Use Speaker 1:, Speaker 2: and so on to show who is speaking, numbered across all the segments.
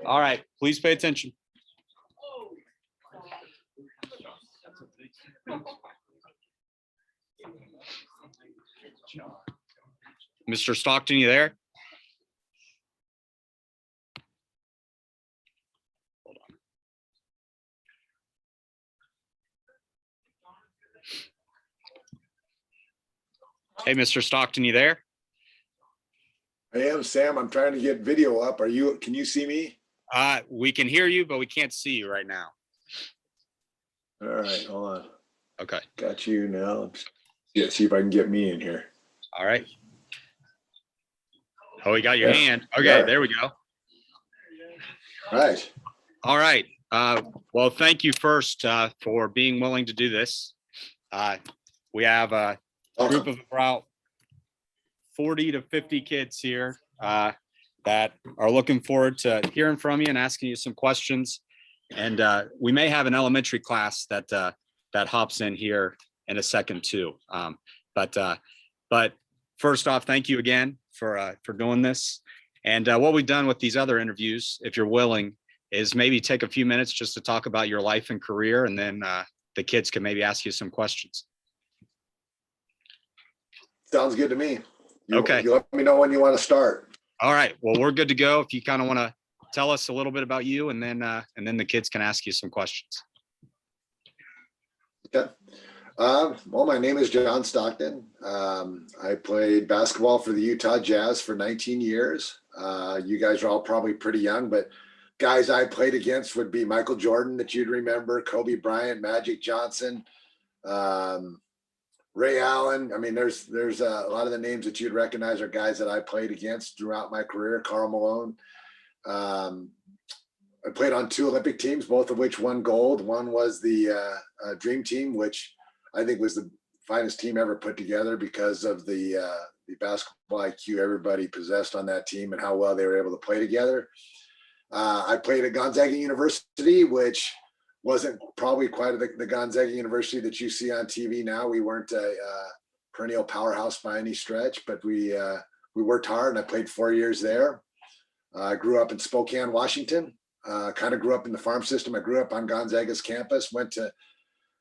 Speaker 1: All right, please pay attention. Mr. Stockton, you there? Hold on. Hey, Mr. Stockton, you there?
Speaker 2: I am, Sam. I'm trying to get video up. Can you see me?
Speaker 1: We can hear you, but we can't see you right now.
Speaker 2: All right, hold on.
Speaker 1: Okay.
Speaker 2: Got you now. Yeah, see if I can get me in here.
Speaker 1: All right. Oh, we got your
Speaker 2: Yeah.
Speaker 1: hand. Okay,
Speaker 2: Yeah.
Speaker 1: there we go.
Speaker 2: Right.
Speaker 1: All right. Well, thank you first for being willing to do this. We have a group of about 40 to 50 kids here that are looking forward to hearing from you and asking you some questions. And we may have an elementary class that hops in here in a second too. But first off, thank you again for doing this. And what we've done with these other interviews, if you're willing, is maybe take a few minutes just to talk about your life and career, and then the kids can maybe ask you some questions.
Speaker 2: Sounds good to me.
Speaker 1: Okay.
Speaker 2: You let me know when you want to start.
Speaker 1: All right. Well, we're good to go. If you kind of want to tell us a little bit about you, and then the kids can ask you some questions.
Speaker 2: Okay. Well, my name is John Stockton. I played basketball for the Utah Jazz for 19 years. You guys are all probably pretty young, but guys I played against would be Michael Jordan, that you'd remember, Kobe Bryant, Magic Johnson, Ray Allen. I mean, there's a lot of the names that you'd recognize are guys that I played against throughout my career. Karl Malone. I played on 2 Olympic teams, both of which won gold. One was the Dream Team, which I think was the finest team ever put together because of the basketball IQ everybody possessed on that team and how well they were able to play together. I played at Gonzaga University, which wasn't probably quite the Gonzaga University that you see on TV now. We weren't a perennial powerhouse by any stretch, but we worked hard, and I played 4 years there. I grew up in Spokane, Washington. Kind of grew up in the farm system. I grew up on Gonzaga's campus, went to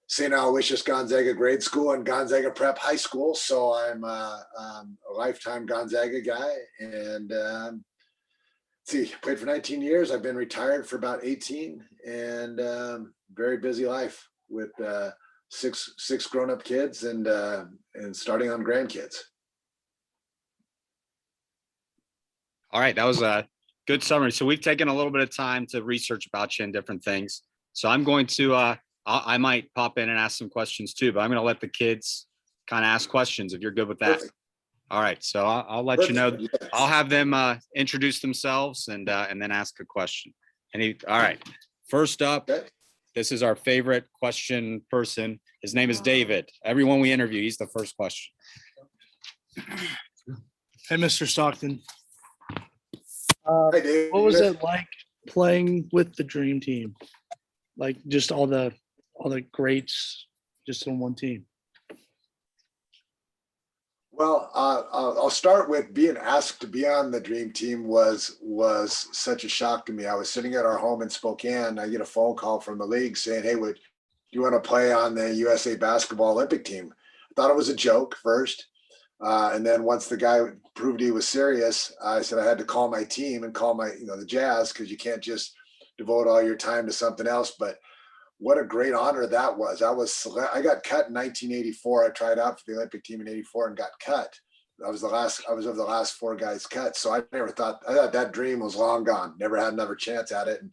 Speaker 2: St. Aloysius Gonzaga grade school and Gonzaga Prep High School. So I'm a lifetime Gonzaga guy. And played for 19 years. I've been retired for about 18, and very busy life with six grown-up kids and starting on grandkids.
Speaker 1: All right, that was a good summary. So we've taken a little bit of time to research about you and different things. So I'm going to, I might pop in and ask some questions too, but I'm going to let the kids kind of ask questions if you're good with that. Perfect. All right, so I'll let you know. Yes. I'll have them introduce themselves and then ask a question. All right, first up, okay. This is our favorite question person. His name is David. Everyone we interview, he's the first question.
Speaker 3: Hey, Mr. Stockton.
Speaker 2: Hey, David.
Speaker 3: What was it like playing with the Dream Team? Like just all the greats just on one team.
Speaker 2: Well, I'll start with being asked to be on the Dream Team was such a shock to me. I was sitting at our home in Spokane. I get a phone call from the league saying, "Hey, do you want to play on the USA Basketball Olympic team?" I thought it was a joke first. And then once the guy proved he was serious, I said I had to call my team and call the Jazz, because you can't just devote all your time to something else. But what a great honor that was. I got cut in 1984. I tried out for the Olympic team in 84 and got cut. I was of the last 4 guys cut. So I thought that dream was long gone. Never had another chance at it. And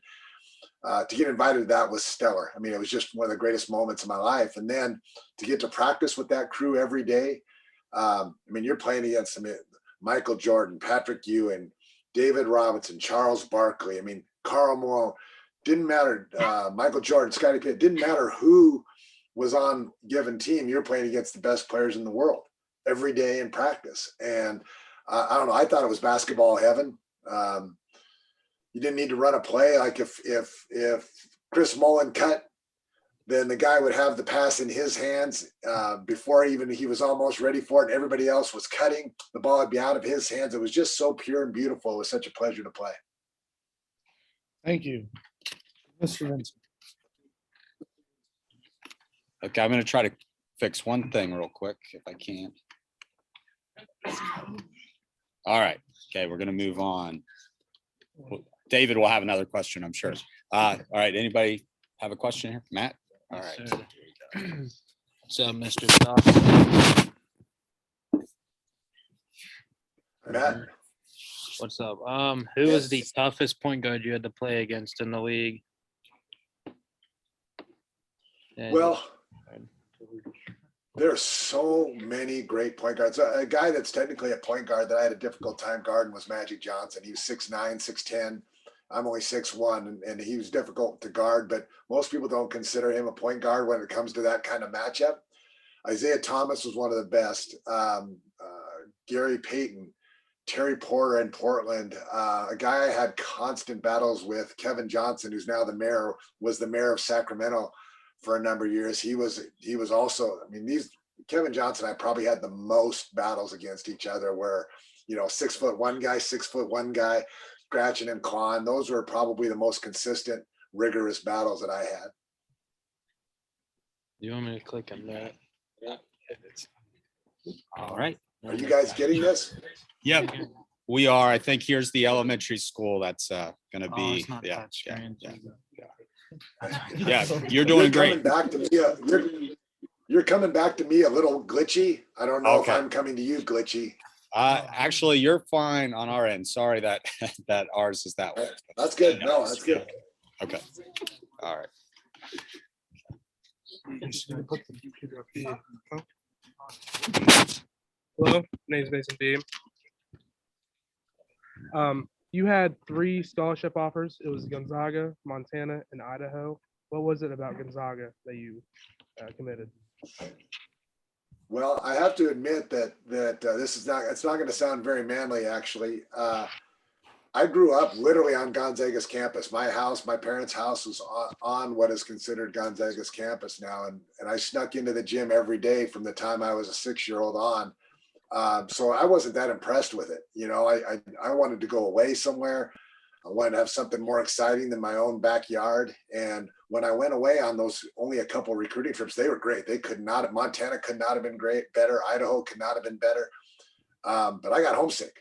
Speaker 2: to get invited to that was stellar. I mean, it was just one of the greatest moments of my life. And then to get to practice with that crew every day. I mean, you're playing against Michael Jordan, Patrick Ewing, David Robinson, Charles Barkley. I mean, Karl Malone. Didn't matter. Michael Jordan, Scottie Pippen. Didn't matter who was on given team. You're playing against the best players in the world every day in practice. And I don't know. I thought it was basketball heaven. You didn't need to run a play. Like if Chris Mullen cut then the guy would have the pass in his hands before even he was almost ready for it. And everybody else was cutting. The ball would be out of his hands. It was just so pure and beautiful. It was such a pleasure to play.
Speaker 3: Thank you. Mr. Vincent.
Speaker 1: Okay, I'm going to try to fix one thing real quick if I can. All right. Okay, we're going to move on. David will have another question, I'm sure. All right. Anybody have a question here? Matt? All right.
Speaker 4: So, Mr. Stockton,
Speaker 2: Matt?
Speaker 4: what's up? Who was the toughest point guard you had to play against in the league? And
Speaker 2: Well, there are so many great point guards. A guy that's technically a point guard that I had a difficult time guarding was Magic Johnson. He was 6'9", 6'10". I'm only 6'1", and he was difficult to guard, but most people don't consider him a point guard when it comes to that kind of matchup. Isaiah Thomas was one of the best. Gary Payton, Terry Porter in Portland, a guy I had constant battles with, Kevin Johnson, who's now was the mayor of Sacramento for a number of years. He was also, I mean, Kevin Johnson and I probably had the most battles against each other where, 6'1" guy, 6'1" guy, scratching and clawing. Those were probably the most consistent, rigorous battles that I had.
Speaker 4: you want me to click on that?
Speaker 1: All right.
Speaker 2: Are you guys getting this?
Speaker 1: Yep, we are. I think here's the elementary school that's going to
Speaker 4: Oh,
Speaker 1: be.
Speaker 4: it's not
Speaker 1: Yeah,
Speaker 4: touch
Speaker 1: yeah,
Speaker 4: screen.
Speaker 1: yeah. You're doing great.
Speaker 2: You're coming back to me a little glitchy. I don't know if
Speaker 1: Okay.
Speaker 2: I'm coming to you glitchy.
Speaker 1: Actually, you're fine on our end. Sorry that that ours is that way.
Speaker 2: That's good. No, that's good.
Speaker 1: Okay. All right.
Speaker 5: Hello, name's Mason Beam. You had 3 scholarship offers. It was Gonzaga, Montana, and Idaho. What was it about Gonzaga that you committed?
Speaker 2: Well, I have to admit that it's not going to sound very manly, actually. I grew up literally on Gonzaga's campus. My parents' house was on what is considered Gonzaga's campus now. And I snuck into the gym every day from the time I was a 6-year-old on. So I wasn't that impressed with it. I wanted to go away somewhere. I wanted to have something more exciting than my own backyard. And when I went away on those only a couple recruiting trips, they were great. Montana could not have been better. Idaho could not have been better. But I got homesick.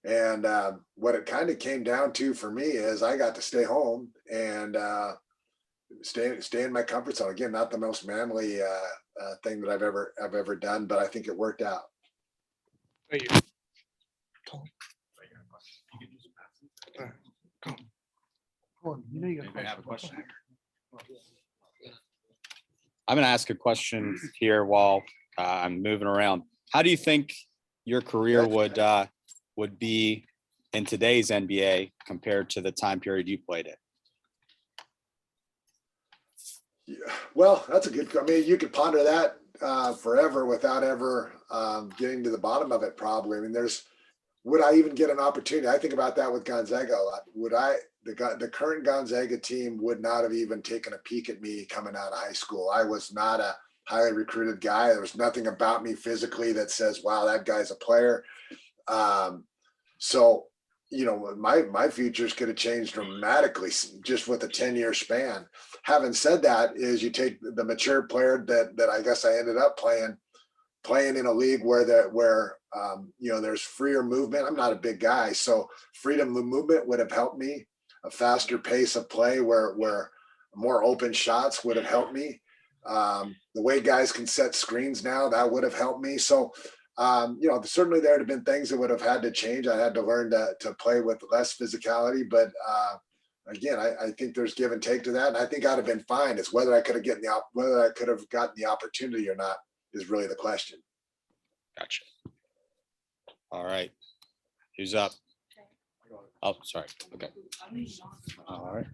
Speaker 2: And what it kind of came down to for me is I got to stay home and stay in my comfort zone. Again, not the most manly thing that I've ever done, but I think it worked out.
Speaker 5: Thank you.
Speaker 1: Anybody have a question? I'm going to ask a question here while I'm moving around. How do you think your career would be in today's NBA compared to the time period you played it?
Speaker 2: Yeah, well, that's a good. I mean, you could ponder that forever without ever getting to the bottom of it. Probably. I mean, would I even get an opportunity? I think about that with Gonzaga a lot. The current Gonzaga team would not have even taken a peek at me coming out of high school. I was not a highly recruited guy. There was nothing about me physically that says, wow, that guy's a player. So, my futures could have changed dramatically just with a 10-year span. Having said that, is you take the mature player that I guess I ended up playing in a league where there's freer movement. I'm not a big guy, so freedom of movement would have helped me. A faster pace of play where more open shots would have helped me. The way guys can set screens now, that would have helped me. So, certainly there would have been things that would have had to change. I had to learn to play with less physicality, but again, I think there's give and take to that, and I think I'd have been fine. It's whether I could have gotten the opportunity or not is really the question.
Speaker 1: Gotcha. All right. Who's up? Oh, sorry. Okay. All right.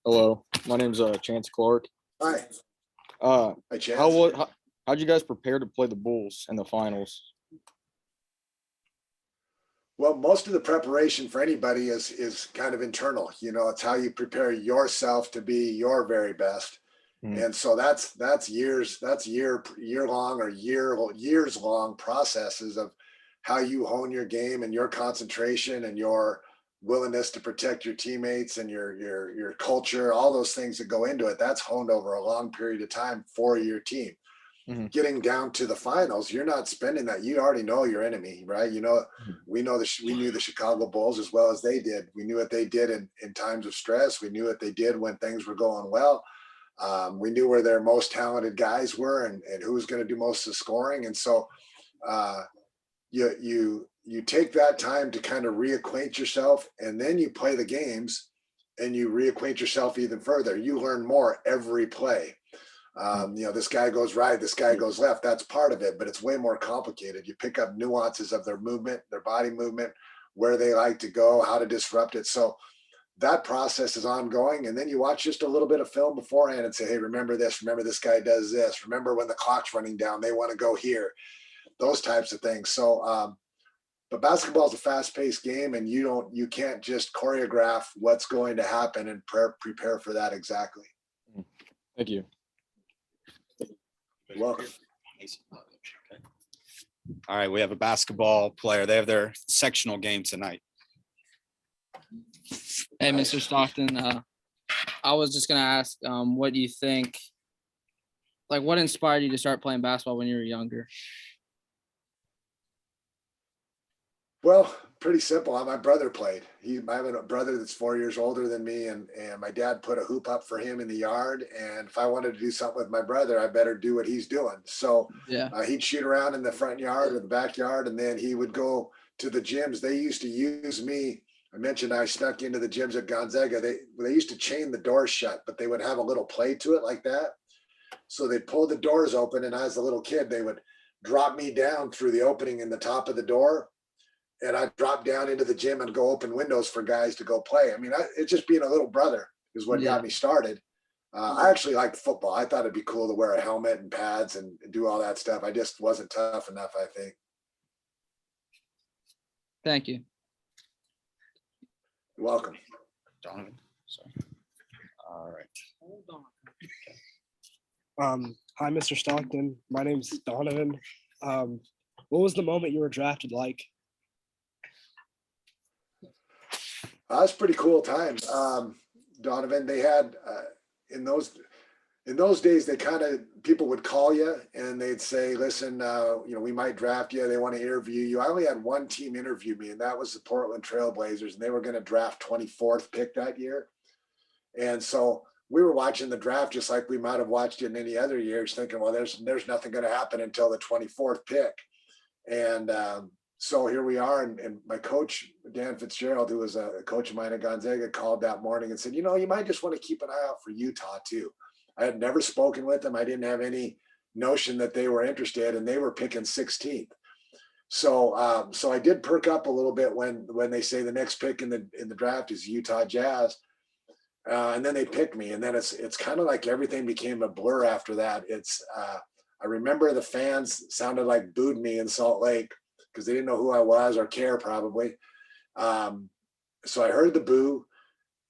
Speaker 6: Hello, my name's Chance Clark.
Speaker 2: Hi.
Speaker 6: How'd
Speaker 2: Hi, Chance.
Speaker 6: you guys prepare to play the Bulls in the finals?
Speaker 2: Well, most of the preparation for anybody is kind of internal. You know, it's how you prepare yourself to be your very best. And so that's years, that's year long or years long processes of how you hone your game and your concentration and your willingness to protect your teammates and your culture, all those things that go into it. That's honed over a long period of time for your team. Getting down to the finals, you're not spending that. You already know your enemy, right? You know, we knew the Chicago Bulls as well as they did. We knew what they did in times of stress. We knew what they did when things were going well. We knew where their most talented guys were and who was going to do most of the scoring. And so you take that time to kind of reacquaint yourself, and then you play the games and you reacquaint yourself even further. You learn more every play. You know, this guy goes right, this guy goes left. That's part of it, but it's way more complicated. You pick up nuances of their movement, their body movement, where they like to go, how to disrupt it. So that process is ongoing. And then you watch just a little bit of film beforehand and say, hey, remember this guy does this. Remember when the clock's running down, they want to go here, those types of things. So, but basketball is a fast-paced game, and you can't just choreograph what's going to happen and prepare for that exactly.
Speaker 6: Thank you.
Speaker 2: You're welcome.
Speaker 1: All right, we have a basketball player. They have their sectional game tonight.
Speaker 7: Hey, Mr. Stockton, I was just gonna ask, what do you think, like, what inspired you to start playing basketball when you were younger?
Speaker 2: Well, pretty simple. My brother played. I have a brother that's 4 years older than me, and my dad put a hoop up for him in the yard. And if I wanted to do something with my brother, I better do what he's doing. So
Speaker 7: Yeah.
Speaker 2: he'd shoot around in the front yard or the backyard, and then he would go to the gyms. They used to use me. I mentioned I snuck into the gyms at Gonzaga. They used to chain the doors shut, but they would have a little play to it like that. So they'd pull the doors open, and as a little kid, they would drop me down through the opening in the top of the door. And I'd drop down into the gym and go open windows for guys to go play. I mean, it's just being a little brother is what got me started. I actually liked football. I thought it'd be cool to wear a helmet and pads and do all that stuff. I just wasn't tough enough, I think.
Speaker 7: Thank you.
Speaker 2: You're welcome.
Speaker 1: Donovan. Sorry. All right.
Speaker 8: Hi, Mr. Stockton. My name's Donovan. What was the moment you were drafted like?
Speaker 2: That's a pretty cool time. Donovan, they had in those days, they people would call you and they'd say, listen, we might draft you. They want to interview you. I only had one team interview me, and that was the Portland Trailblazers, and they were going to draft 24th pick that year. And so we were watching the draft just like we might have watched it in any other years, thinking, well, there's nothing going to happen until the 24th pick. And so here we are, and my coach, Dan Fitzgerald, who was a coach of mine at Gonzaga, called that morning and said, you might just want to keep an eye out for Utah too. I had never spoken with them. I didn't have any notion that they were interested, and they were picking 16th. So I did perk up a little bit when they say the next pick in the draft is Utah Jazz. And then they picked me, and then it's kind of like everything became a blur after that. I remember the fans sounded like booed me in Salt Lake because they didn't know who I was or care probably. So I heard the boo,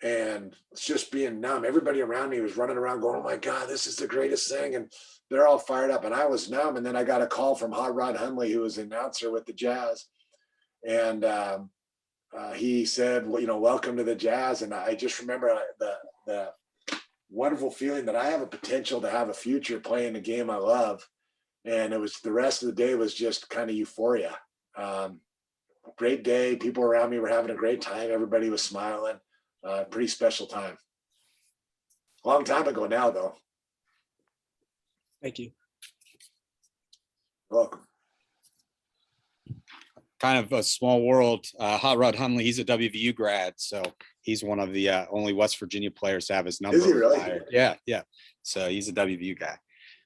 Speaker 2: and it's just being numb. Everybody around me was running around going, oh my God, this is the greatest thing. And they're all fired up, and I was numb. And then I got a call from Hot Rod Hundley, who was the announcer with the Jazz. And he said, well, welcome to the Jazz. And I just remember the wonderful feeling that I have a potential to have a future playing the game I love. And it was, the rest of the day was just kind of euphoria. Great day. People around me were having a great time. Everybody was smiling. Pretty special time. Long time ago now, though.
Speaker 8: Thank you.
Speaker 2: Welcome.
Speaker 1: Kind of a small world. Hot Rod Hundley, he's a WVU grad, so he's one of the only West Virginia players to have his number.
Speaker 2: Is he really?
Speaker 1: retired. Yeah. So he's a WVU guy.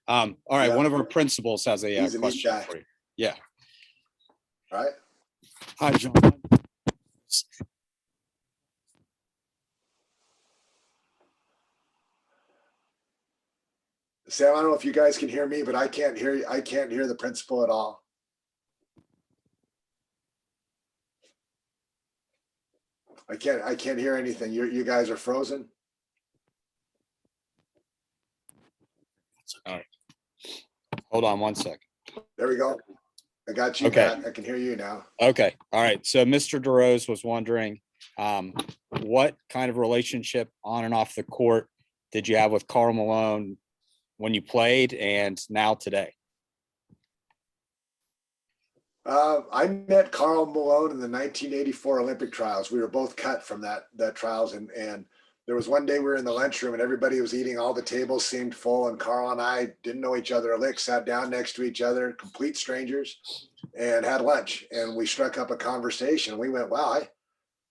Speaker 1: All right,
Speaker 2: Yeah.
Speaker 1: One of our principals has a
Speaker 2: He's a neat
Speaker 1: question
Speaker 2: guy.
Speaker 1: for you. Yeah.
Speaker 2: All right.
Speaker 1: Hi, John.
Speaker 2: Sam, I don't know if you guys can hear me, but I can't hear you. I can't hear the principal at all. I can't hear anything. You guys are frozen.
Speaker 1: All right. Hold on one sec.
Speaker 2: There we go. I got you
Speaker 1: Okay.
Speaker 2: back. I can hear you now.
Speaker 1: Okay. All right. So Mr. DeRose was wondering, what kind of relationship on and off the court did you have with Karl Malone when you played and now today?
Speaker 2: I met Karl Malone in the 1984 Olympic trials. We were both cut from that trials, and there was one day we were in the lunchroom and everybody was eating. All the tables seemed full, and Karl and I didn't know each other a lick. Sat down next to each other, complete strangers, and had lunch. And we struck up a conversation. We went, "Wow,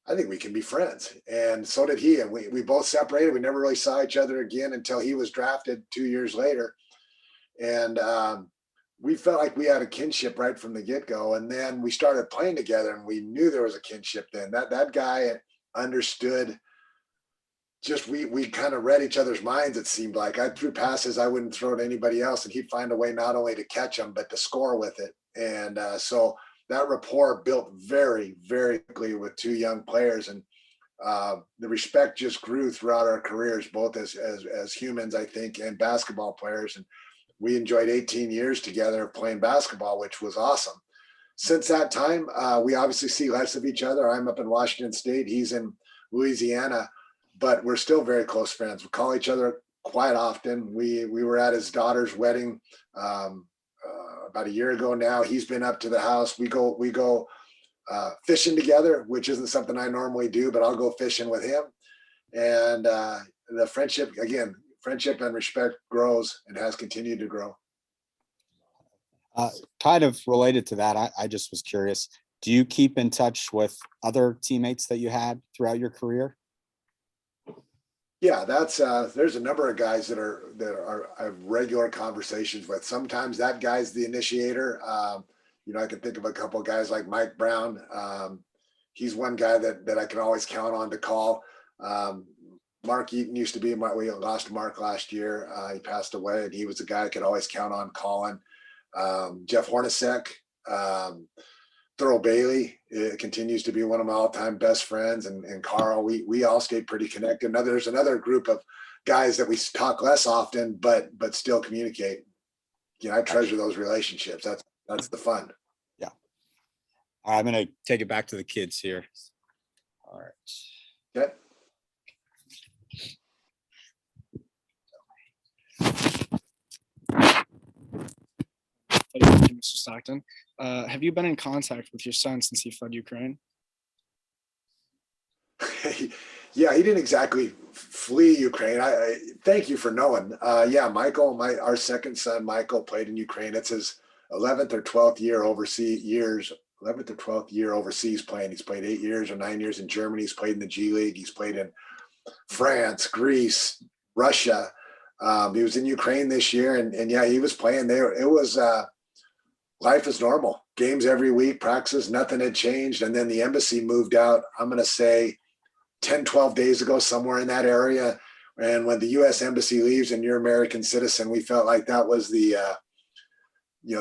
Speaker 2: I think we can be friends." And so did he. And we both separated. We never really saw each other again until he was drafted 2 years later. And we felt like we had a kinship right from the get-go. And then we started playing together and we knew there was a kinship then. That guy understood. Just we kind of read each other's minds, it seemed like. I threw passes I wouldn't throw to anybody else, and he'd find a way not only to catch them, but to score with it. And so that rapport built very, very quickly with two young players. And the respect just grew throughout our careers, both as humans, I think, and basketball players. And we enjoyed 18 years together playing basketball, which was awesome. Since that time, we obviously see less of each other. I'm up in Washington State. He's in Louisiana, but we're still very close friends. We call each other quite often. We were at his daughter's wedding about a year ago now. He's been up to the house. We go fishing together, which isn't something I normally do, but I'll go fishing with him. And the friendship and respect grows and has continued to grow.
Speaker 1: Kind of related to that, I just was curious. Do you keep in touch with other teammates that you had throughout your career?
Speaker 2: Yeah, there's a number of guys that I have regular conversations with. Sometimes that guy's the initiator. I can think of a couple of guys like Mike Brown. He's one guy that I can always count on to call. Mark Eaton used to be we lost Mark last year. He passed away, and he was the guy I could always count on calling. Jeff Hornacek, Thurl Bailey continues to be one of my all-time best friends, and Carl. We all stayed pretty connected. There's another group of guys that we talk less often, but still communicate. I treasure those relationships. That's the fun.
Speaker 1: Yeah. All right, I'm gonna take it back to the kids here. All right.
Speaker 2: Okay.
Speaker 8: Mr. Stockton, have you been in contact with your son since he fled Ukraine?
Speaker 2: Yeah, he didn't exactly flee Ukraine. I thank you for knowing. Yeah, Michael, our second son, Michael, played in Ukraine. It's his 11th or 12th year overseas playing. He's played 8 years or 9 years in Germany. He's played in the G League. He's played in France, Greece, Russia. He was in Ukraine this year, and yeah, he was playing there. It was life is normal. Games every week, practices, nothing had changed. And then the embassy moved out, I'm going to say 10, 12 days ago, somewhere in that area. And when the U.S. embassy leaves and you're an American citizen, we felt like that was the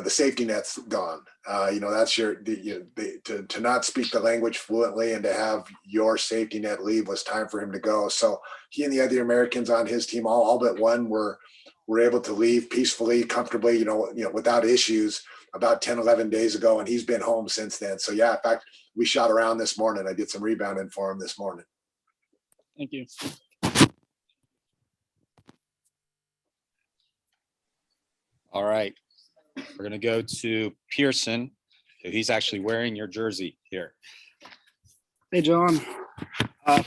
Speaker 2: safety net's gone. That's to not speak the language fluently and to have your safety net leave was time for him to go. So he and the other Americans on his team, all but one, were able to leave peacefully, comfortably, without issues about 10, 11 days ago. And he's been home since then. So yeah, in fact, we shot around this morning. I did some rebounding for him this morning.
Speaker 8: Thank you.
Speaker 1: All right. We're gonna go to Pearson. He's actually wearing your jersey here.
Speaker 3: Hey, John.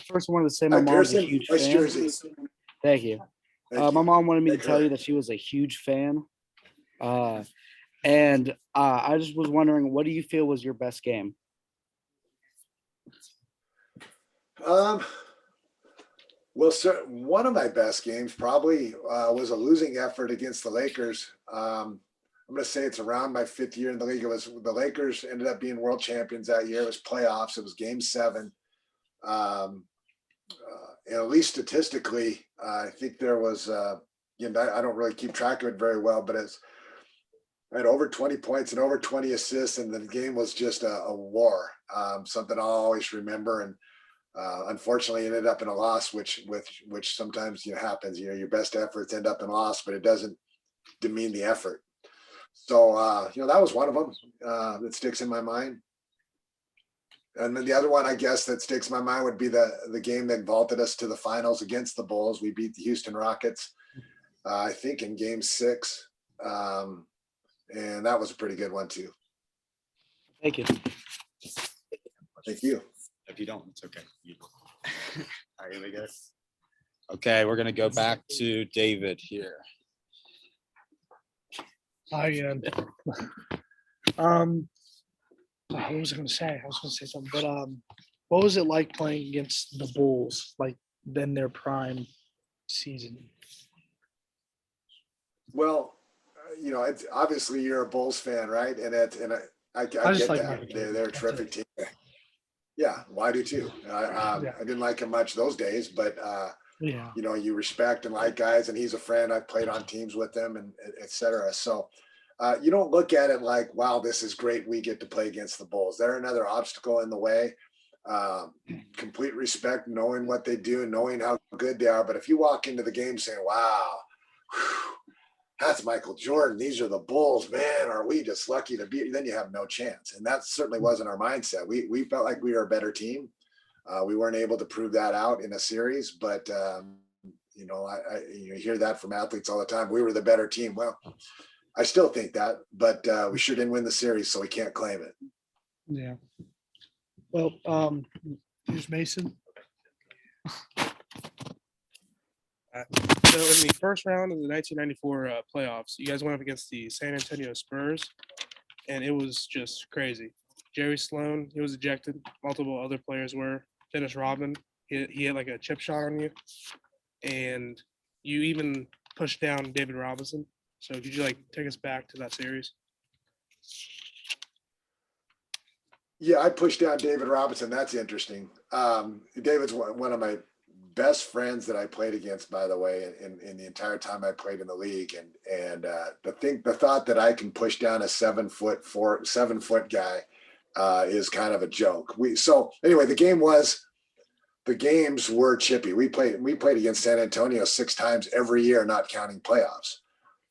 Speaker 3: First, I wanted to say my
Speaker 2: Hi,
Speaker 3: mom's a
Speaker 2: Pearson.
Speaker 3: huge
Speaker 2: Nice
Speaker 3: fan.
Speaker 2: jersey.
Speaker 3: Thank you.
Speaker 2: Thank
Speaker 3: My
Speaker 2: you.
Speaker 3: mom wanted me to
Speaker 2: Thank
Speaker 3: tell
Speaker 2: her.
Speaker 3: you that she was a huge fan. And I just was wondering, what do you feel was your best game?
Speaker 2: Well, sir, one of my best games probably was a losing effort against the Lakers. I'm going to say it's around my 5th year in the league. It was the Lakers ended up being world champions that year. It was playoffs. It was Game 7. And at least statistically, I think there was, I don't really keep track of it very well, but I had over 20 points and over 20 assists, and the game was just a war. Something I'll always remember. And Unfortunately ended up in a loss, which sometimes happens. Your best efforts end up in loss, but it doesn't demean the effort. So that was one of them that sticks in my mind. And then the other one, I guess, that sticks in my mind would be the game that vaulted us to the finals against the Bulls. We beat the Houston Rockets, I think, in Game 6, and that was a pretty good one too.
Speaker 3: Thank you.
Speaker 2: Thank you.
Speaker 1: If you don't, it's okay. All right, here we go. Okay, we're gonna go back to David here.
Speaker 3: Hi again. What was I gonna say? I was gonna say something, but what was it like playing against the Bulls, like then their prime season?
Speaker 2: Well, it's obviously you're a Bulls fan, right? And I
Speaker 3: just
Speaker 2: get
Speaker 3: like
Speaker 2: that.
Speaker 3: Michael Jordan.
Speaker 2: They're a terrific team. Yeah, well, I do too. I didn't like him much those days, but
Speaker 3: Yeah.
Speaker 2: you respect and like guys, and he's a friend. I've played on teams with them, and et cetera. So you don't look at it like, wow, this is great. We get to play against the Bulls. They're another obstacle in the way. Complete respect, knowing what they do, knowing how good they are. But if you walk into the game saying, wow, whew, that's Michael Jordan, these are the Bulls, man, are we just lucky to be, then you have no chance. And that certainly wasn't our mindset. We felt like we were a better team. We weren't able to prove that out in a series, but you hear that from athletes all the time. We were the better team. Well, I still think that, but we sure didn't win the series, so we can't claim it.
Speaker 3: Yeah. Well, here's Mason.
Speaker 5: So in the first round of the 1994 playoffs, you guys went up against the San Antonio Spurs, and it was just crazy. Jerry Sloan, he was ejected. Multiple other players were. Dennis Rodman, he had like a chip shot on you, and you even pushed down David Robinson. So could you take us back to that series?
Speaker 2: Yeah, I pushed down David Robinson. That's interesting. David's one of my best friends that I played against, by the way, in the entire time I played in the league. And the thought that I can push down a 7 foot guy is kind of a joke. So anyway, the games were chippy. We played against San Antonio 6 times every year, not counting playoffs.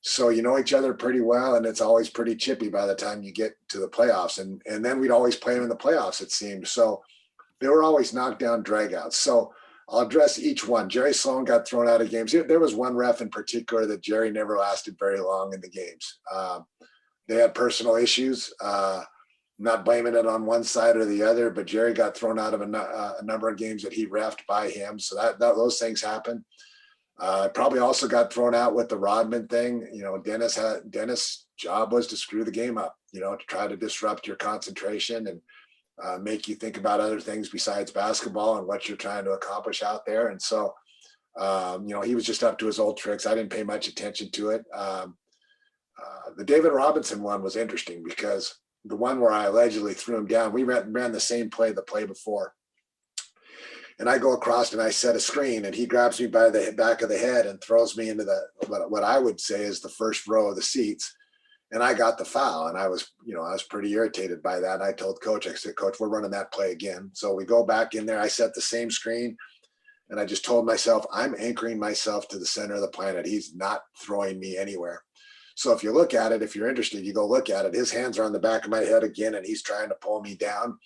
Speaker 2: So you know each other pretty well, and it's always pretty chippy by the time you get to the playoffs. And then we'd always play them in the playoffs, it seemed. So they were always knockdown dragouts. So I'll address each one. Jerry Sloan got thrown out of games. There was one ref in particular that Jerry never lasted very long in the games. They had personal issues. Not blaming it on one side or the other, but Jerry got thrown out of a number of games that he reffed by him. So that those things happen. Probably also got thrown out with the Rodman thing. Dennis' job was to screw the game up, to try to disrupt your concentration and make you think about other things besides basketball and what you're trying to accomplish out there. And so, he was just up to his old tricks. I didn't pay much attention to it. The David Robinson one was interesting because the one where I allegedly threw him down, we ran the same play the play before. And I go across and I set a screen, and he grabs me by the back of the head and throws me into what I would say is the first row of the seats. And I got the foul, and I was pretty irritated by that. And I told Coach, I said, Coach, we're running that play again. So we go back in there. I set the same screen, and I just told myself, I'm anchoring myself to the center of the planet. He's not throwing me anywhere. So if you look at it, if you're interested, you go look at it. His hands are on the back of my head again, and he's trying to pull me down,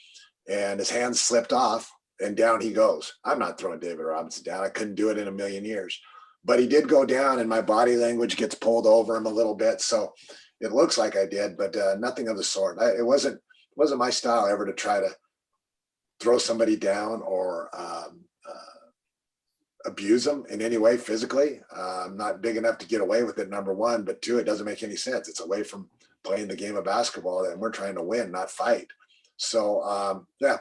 Speaker 2: and his hands slipped off. And down he goes. I'm not throwing David Robinson down. I couldn't do it in a million years. But he did go down, and my body language gets pulled over him a little bit. So it looks like I did, but nothing of the sort. It wasn't my style ever to try to throw somebody down or abuse them in any way physically. I'm not big enough to get away with it, number one. But two, it doesn't make any sense. It's away from playing the game of basketball, and we're trying to win, not fight. So, yeah.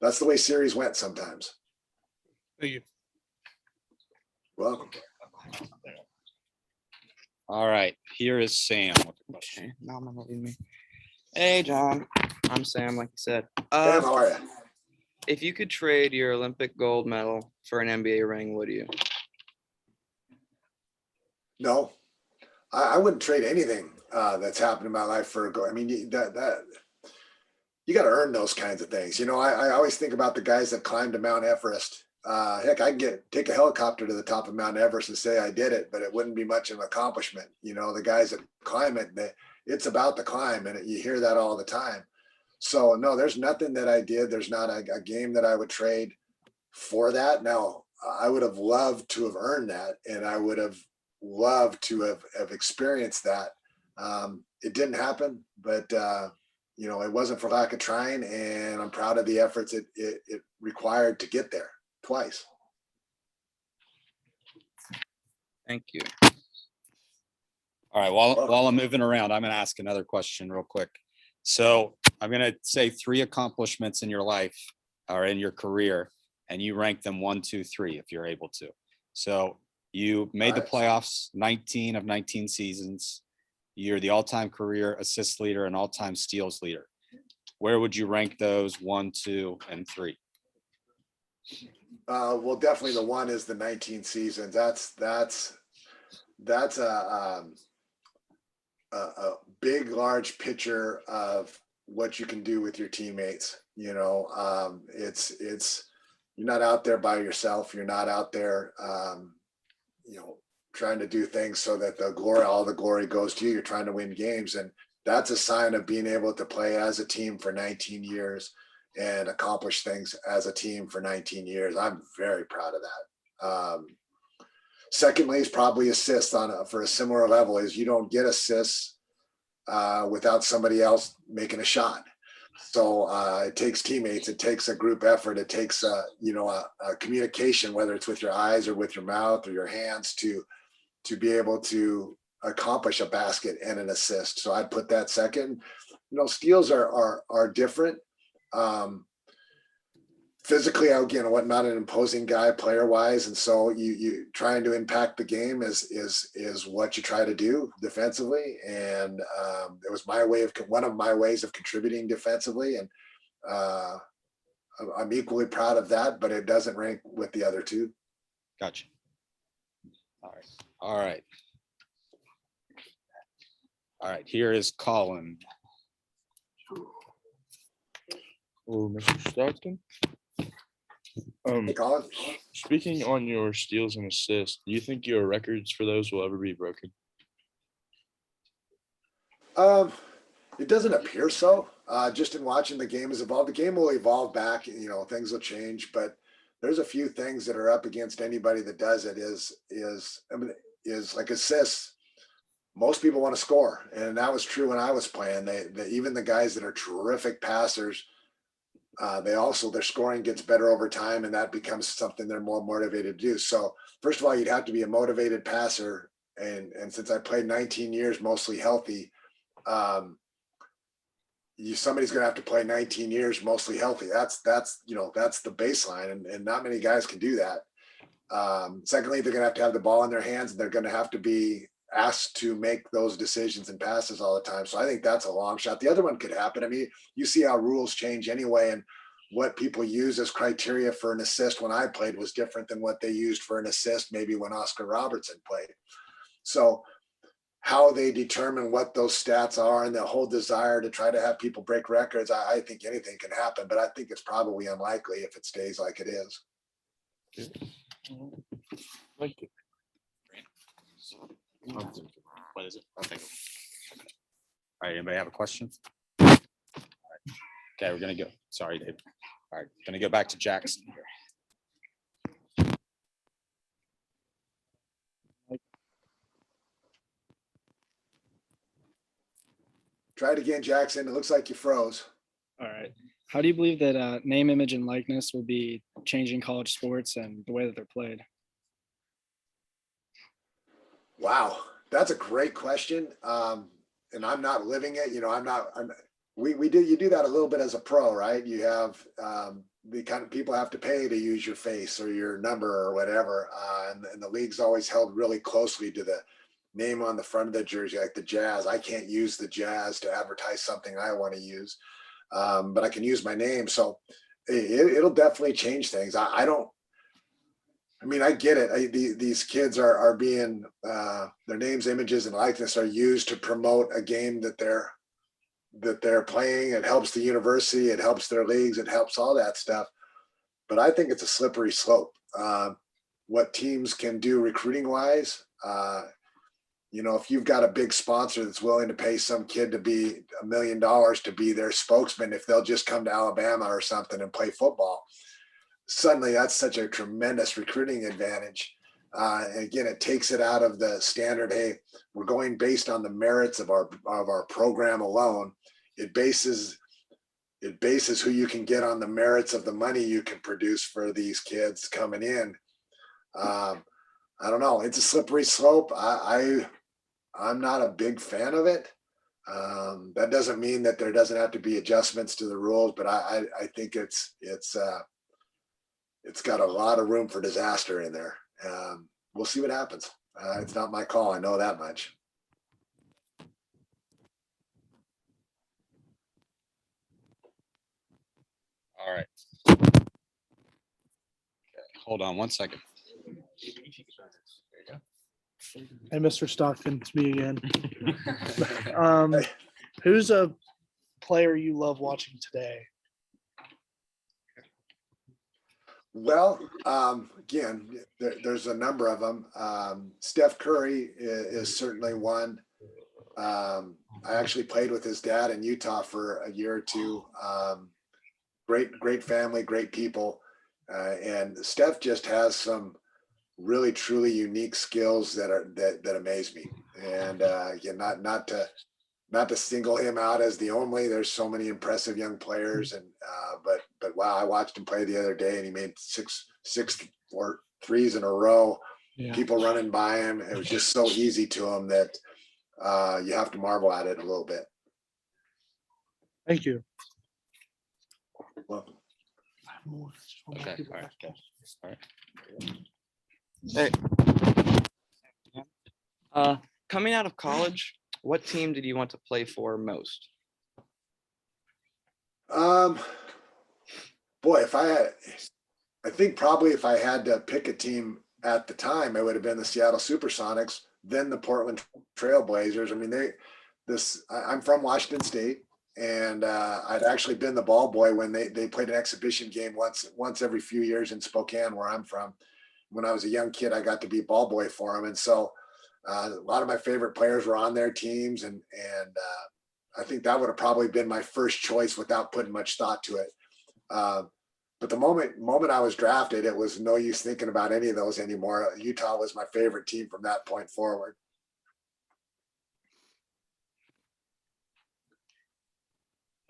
Speaker 2: That's the way series went sometimes.
Speaker 5: Thank you.
Speaker 2: Welcome.
Speaker 1: All right, here is Sam.
Speaker 9: Okay, now I'm not reading me. Hey, John. I'm Sam, like you said.
Speaker 2: Sam, how are you?
Speaker 9: If you could trade your Olympic gold medal for an NBA ring, would you?
Speaker 2: No, I wouldn't trade anything that's happened in my life for a goal. I mean, you got to earn those kinds of things. You know, I always think about the guys that climbed to Mount Everest. Heck, I can take a helicopter to the top of Mount Everest and say I did it, but it wouldn't be much of an accomplishment. You know, the guys that climb it, it's about the climb, and you hear that all the time. So no, there's nothing that I did. There's not a game that I would trade for that. Now, I would have loved to have earned that, and I would have loved to have experienced that. It didn't happen, but you know, it wasn't for lack of trying, and I'm proud of the efforts it required to get there twice.
Speaker 9: Thank you.
Speaker 1: All right, while I'm moving around, I'm gonna ask another question real quick. So I'm gonna say 3 accomplishments in your life or in your career, and you rank them 1, 2, 3 if you're able to. So you made the playoffs 19 of 19 seasons. You're the all-time career assist leader and all-time steals leader. Where would you rank those 1, 2, and 3?
Speaker 2: Well, definitely the one is the 19 seasons. That's a big, large picture of what you can do with your teammates. You know, it's you're not out there by yourself. You're not out there, you know, trying to do things so that all the glory goes to you. You're trying to win games, and that's a sign of being able to play as a team for 19 years and accomplish things as a team for 19 years. I'm very proud of that. Secondly, is probably assists for a similar level. Is you don't get assists without somebody else making a shot. So it takes teammates, it takes a group effort, it takes you know, a communication, whether it's with your eyes or with your mouth or your hands, to be able to accomplish a basket and an assist. So I'd put that second. You know, steals are different. Physically, again, what not an imposing guy player wise, and so you trying to impact the game is what you try to do defensively, and it was one of my ways of contributing defensively, and I'm equally proud of that, but it doesn't rank with the other two.
Speaker 1: Gotcha. All right. Here is Colin.
Speaker 10: Hello, Mr. Stockton.
Speaker 2: Hey, Colin.
Speaker 10: Speaking on your steals and assists, do you think your records for those will ever be broken?
Speaker 2: It doesn't appear so. Just in watching the game has evolved. The game will evolve back. You know, things will change, but there's a few things that are up against anybody that does it. Is like assists. Most people want to score, and that was true when I was playing. Even the guys that are terrific passers, their scoring gets better over time, and that becomes something they're more motivated to do. So first of all, you'd have to be a motivated passer, and since I played 19 years mostly healthy, somebody's going to have to play 19 years mostly healthy. That's the baseline, and not many guys can do that. Secondly, they're going to have the ball in their hands, and they're going to have to be asked to make those decisions and passes all the time. So I think that's a long shot. The other one could happen. I mean, you see how rules change anyway, and what people use as criteria for an assist when I played was different than what they used for an assist maybe when Oscar Robertson played. So how they determine what those stats are and the whole desire to try to have people break records, I think anything can happen, but I think it's probably unlikely if it stays like it is.
Speaker 10: Thank you.
Speaker 1: What is it? I'll think of it. All right, anybody have a question? All right. Okay, we're gonna go. Sorry, Dave. All right, gonna go back to Jackson here.
Speaker 2: Try it again, Jackson. It looks like you froze.
Speaker 8: All right. How do you believe that name, image, and likeness will be changing college sports and the way that they're played?
Speaker 2: Wow, that's a great question. And I'm not living it. You know, you do that a little bit as a pro, right? You have the kind of people have to pay to use your face or your number or whatever. And the league's always held really closely to the name on the front of the jersey, like the Jazz. I can't use the Jazz to advertise something I want to use, but I can use my name. So it'll definitely change things. I get it. These kids are being, their names, images, and likeness are used to promote a game that they're that they're playing. It helps the university. It helps their leagues. It helps all that stuff. But I think it's a slippery slope. What teams can do recruiting wise, if you've got a big sponsor that's willing to pay some kid to be $1 million to be their spokesman, if they'll just come to Alabama or something and play football, suddenly that's such a tremendous recruiting advantage. And again, it takes it out of the standard, hey, we're going based on the merits of our program alone. It bases who you can get on the merits of the money you can produce for these kids coming in. I don't know. It's a slippery slope. I'm not a big fan of it. That doesn't mean that there doesn't have to be adjustments to the rules, but I think it's got a lot of room for disaster in there. We'll see what happens. It's not my call. I know that much.
Speaker 1: All right. Okay, hold on one second.
Speaker 3: Hey, Mr. Stockton, it's me again. Who's a player you love watching today?
Speaker 2: Well, again, there's a number of them. Steph Curry is certainly one. I actually played with his dad in Utah for a year or two. Great family, great people. And Steph just has some really truly unique skills that amaze me. And again, not to single him out as the only. There's so many impressive young players, and but wow, I watched him play the other day, and he made six or threes in a row.
Speaker 3: Yeah.
Speaker 2: People running by him. It was just so easy to him that you have to marvel at it a little bit.
Speaker 3: Thank you.
Speaker 2: Well,
Speaker 1: Okay. All right. Okay. All right.
Speaker 9: Hey. Coming out of college, what team did you want to play for most?
Speaker 2: Boy, I think probably if I had to pick a team at the time, it would have been the Seattle Supersonics, then the Portland Trailblazers. I mean, I'm from Washington State, and I'd actually been the ball boy when they played an exhibition game once every few years in Spokane, where I'm from. When I was a young kid, I got to be ball boy for them, and so a lot of my favorite players were on their teams, and I think that would have probably been my first choice without putting much thought to it. But the moment I was drafted, it was no use thinking about any of those anymore. Utah was my favorite team from that point forward.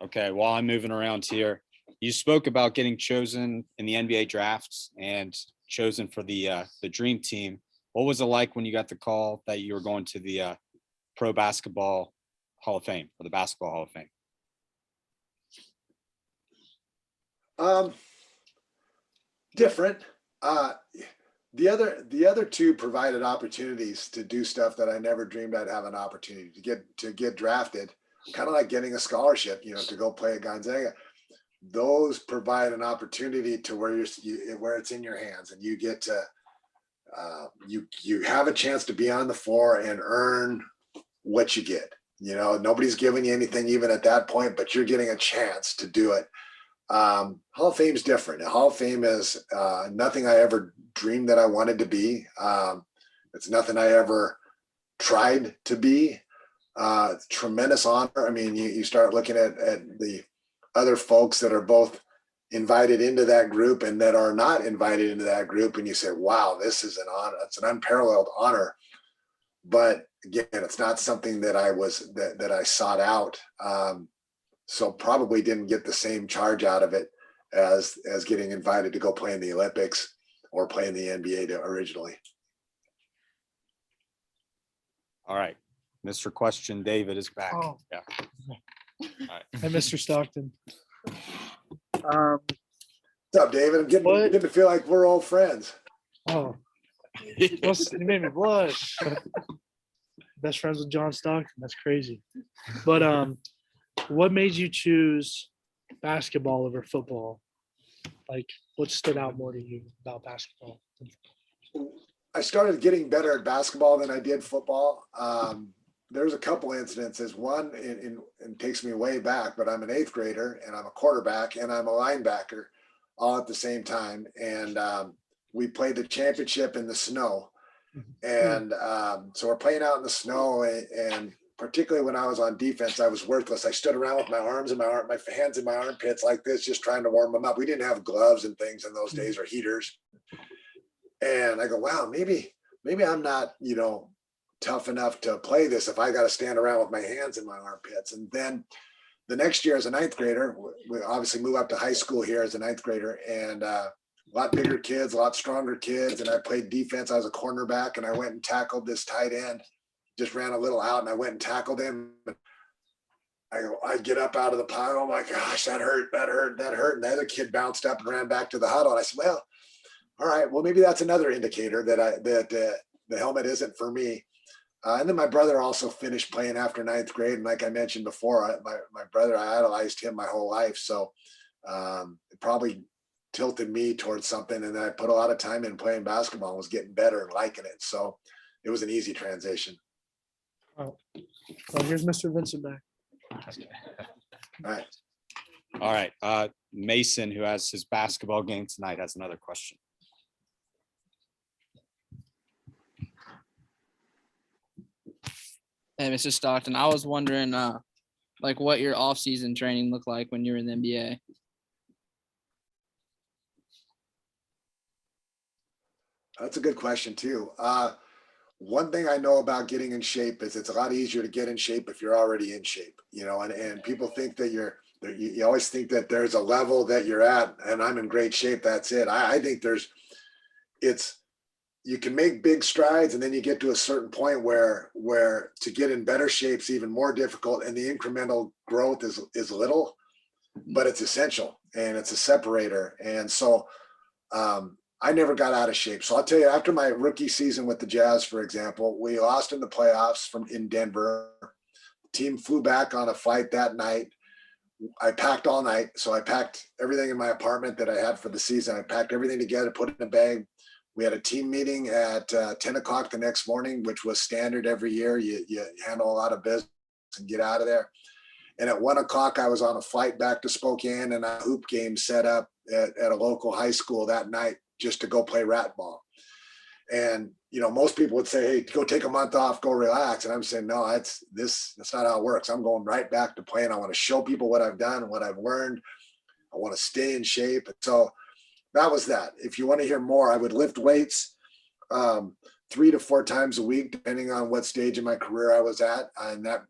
Speaker 1: Okay, while I'm moving around here, you spoke about getting chosen in the NBA drafts and chosen for the dream team. What was it like when you got the call that you were going to the Pro Basketball Hall of Fame, or the Basketball Hall of Fame?
Speaker 2: Different. The other two provided opportunities to do stuff that I never dreamed I'd have an opportunity to get drafted. Kind of like getting a scholarship, to go play at Gonzaga. Those provide an opportunity to where where it's in your hands, and you get to you have a chance to be on the floor and earn what you get. Nobody's giving you anything even at that point, but you're getting a chance to do it. Hall of Fame is different. Hall of Fame is nothing I ever dreamed that I wanted to be. It's nothing I ever tried to be. Tremendous honor. I mean, you start looking at the other folks that are both invited into that group and that are not invited into that group, and you say, wow, this is an honor. It's an unparalleled honor. But again, it's not something that I sought out. So probably didn't get the same charge out of it as getting invited to go play in the Olympics or play in the NBA originally.
Speaker 1: All right. Mr. Question David is back.
Speaker 3: Oh.
Speaker 1: Yeah. All right.
Speaker 3: Hey, Mr. Stockton.
Speaker 2: What's up, David? I'm getting to feel like we're old friends.
Speaker 3: Oh, you made me blush. Best friends with John Stockton. That's crazy. But what made you choose basketball over football? Like, what stood out more to you about basketball?
Speaker 2: I started getting better at basketball than I did football. there's a couple incidences. One and takes me way back, but I'm an 8th grader and I'm a quarterback and I'm a linebacker all at the same time. And we played the championship in the snow. And so we're playing out in the snow, and particularly when I was on defense, I was worthless. I stood around with my arms and my hands in my armpits like this, just trying to warm them up. We didn't have gloves and things in those days, or heaters. And I go, wow, maybe I'm not, tough enough to play this if I got to stand around with my hands in my armpits. And then the next year as a 9th grader, we obviously move up to high school here as a 9th grader, and a lot bigger kids, a lot stronger kids. And I played defense. I was a cornerback, and I went and tackled this tight end, just ran a little out, and I went and tackled him. I get up out of the pile. Oh my gosh, that hurt. And the other kid bounced up and ran back to the huddle. And I said, well, all right, well, maybe that's another indicator that the helmet isn't for me. And then my brother also finished playing after 9th grade. And like I mentioned before, my brother, I idolized him my whole life. So it probably tilted me towards something. And then I put a lot of time in playing basketball and was getting better and liking it. So it was an easy transition.
Speaker 3: Oh, well, here's Mr. Vincent back.
Speaker 2: All
Speaker 1: right. Mason, who has his basketball game tonight, has another question.
Speaker 7: Hey, Mr. Stockton, I was wondering, what your off-season training looked like when you were in the NBA.
Speaker 2: That's a good question too. One thing I know about getting in shape is it's a lot easier to get in shape if you're already in shape, and people think that you always think that there's a level that you're at and I'm in great shape. That's it. I think you can make big strides, and then you get to a certain point where to get in better shape is even more difficult, and the incremental growth is little, but it's essential and it's a separator. And so I never got out of shape. So I'll tell you, after my rookie season with the Jazz, for example, we lost in the playoffs in Denver. The team flew back on a flight that night. I packed all night. So I packed everything in my apartment that I had for the season. I packed everything together, put it in a bag. We had a team meeting at 10 o'clock the next morning, which was standard every year. You handle a lot of business and get out of there. And at 1 o'clock, I was on a flight back to Spokane, and a hoop game set up at a local high school that night just to go play rat ball. And, most people would say, hey, go take a month off, go relax. And I'm saying, no, that's not how it works. I'm going right back to playing. I want to show people what I've done and what I've learned. I want to stay in shape. And so that was that. If you want to hear more, I would lift weights 3 to 4 times a week, depending on what stage in my career I was at. And that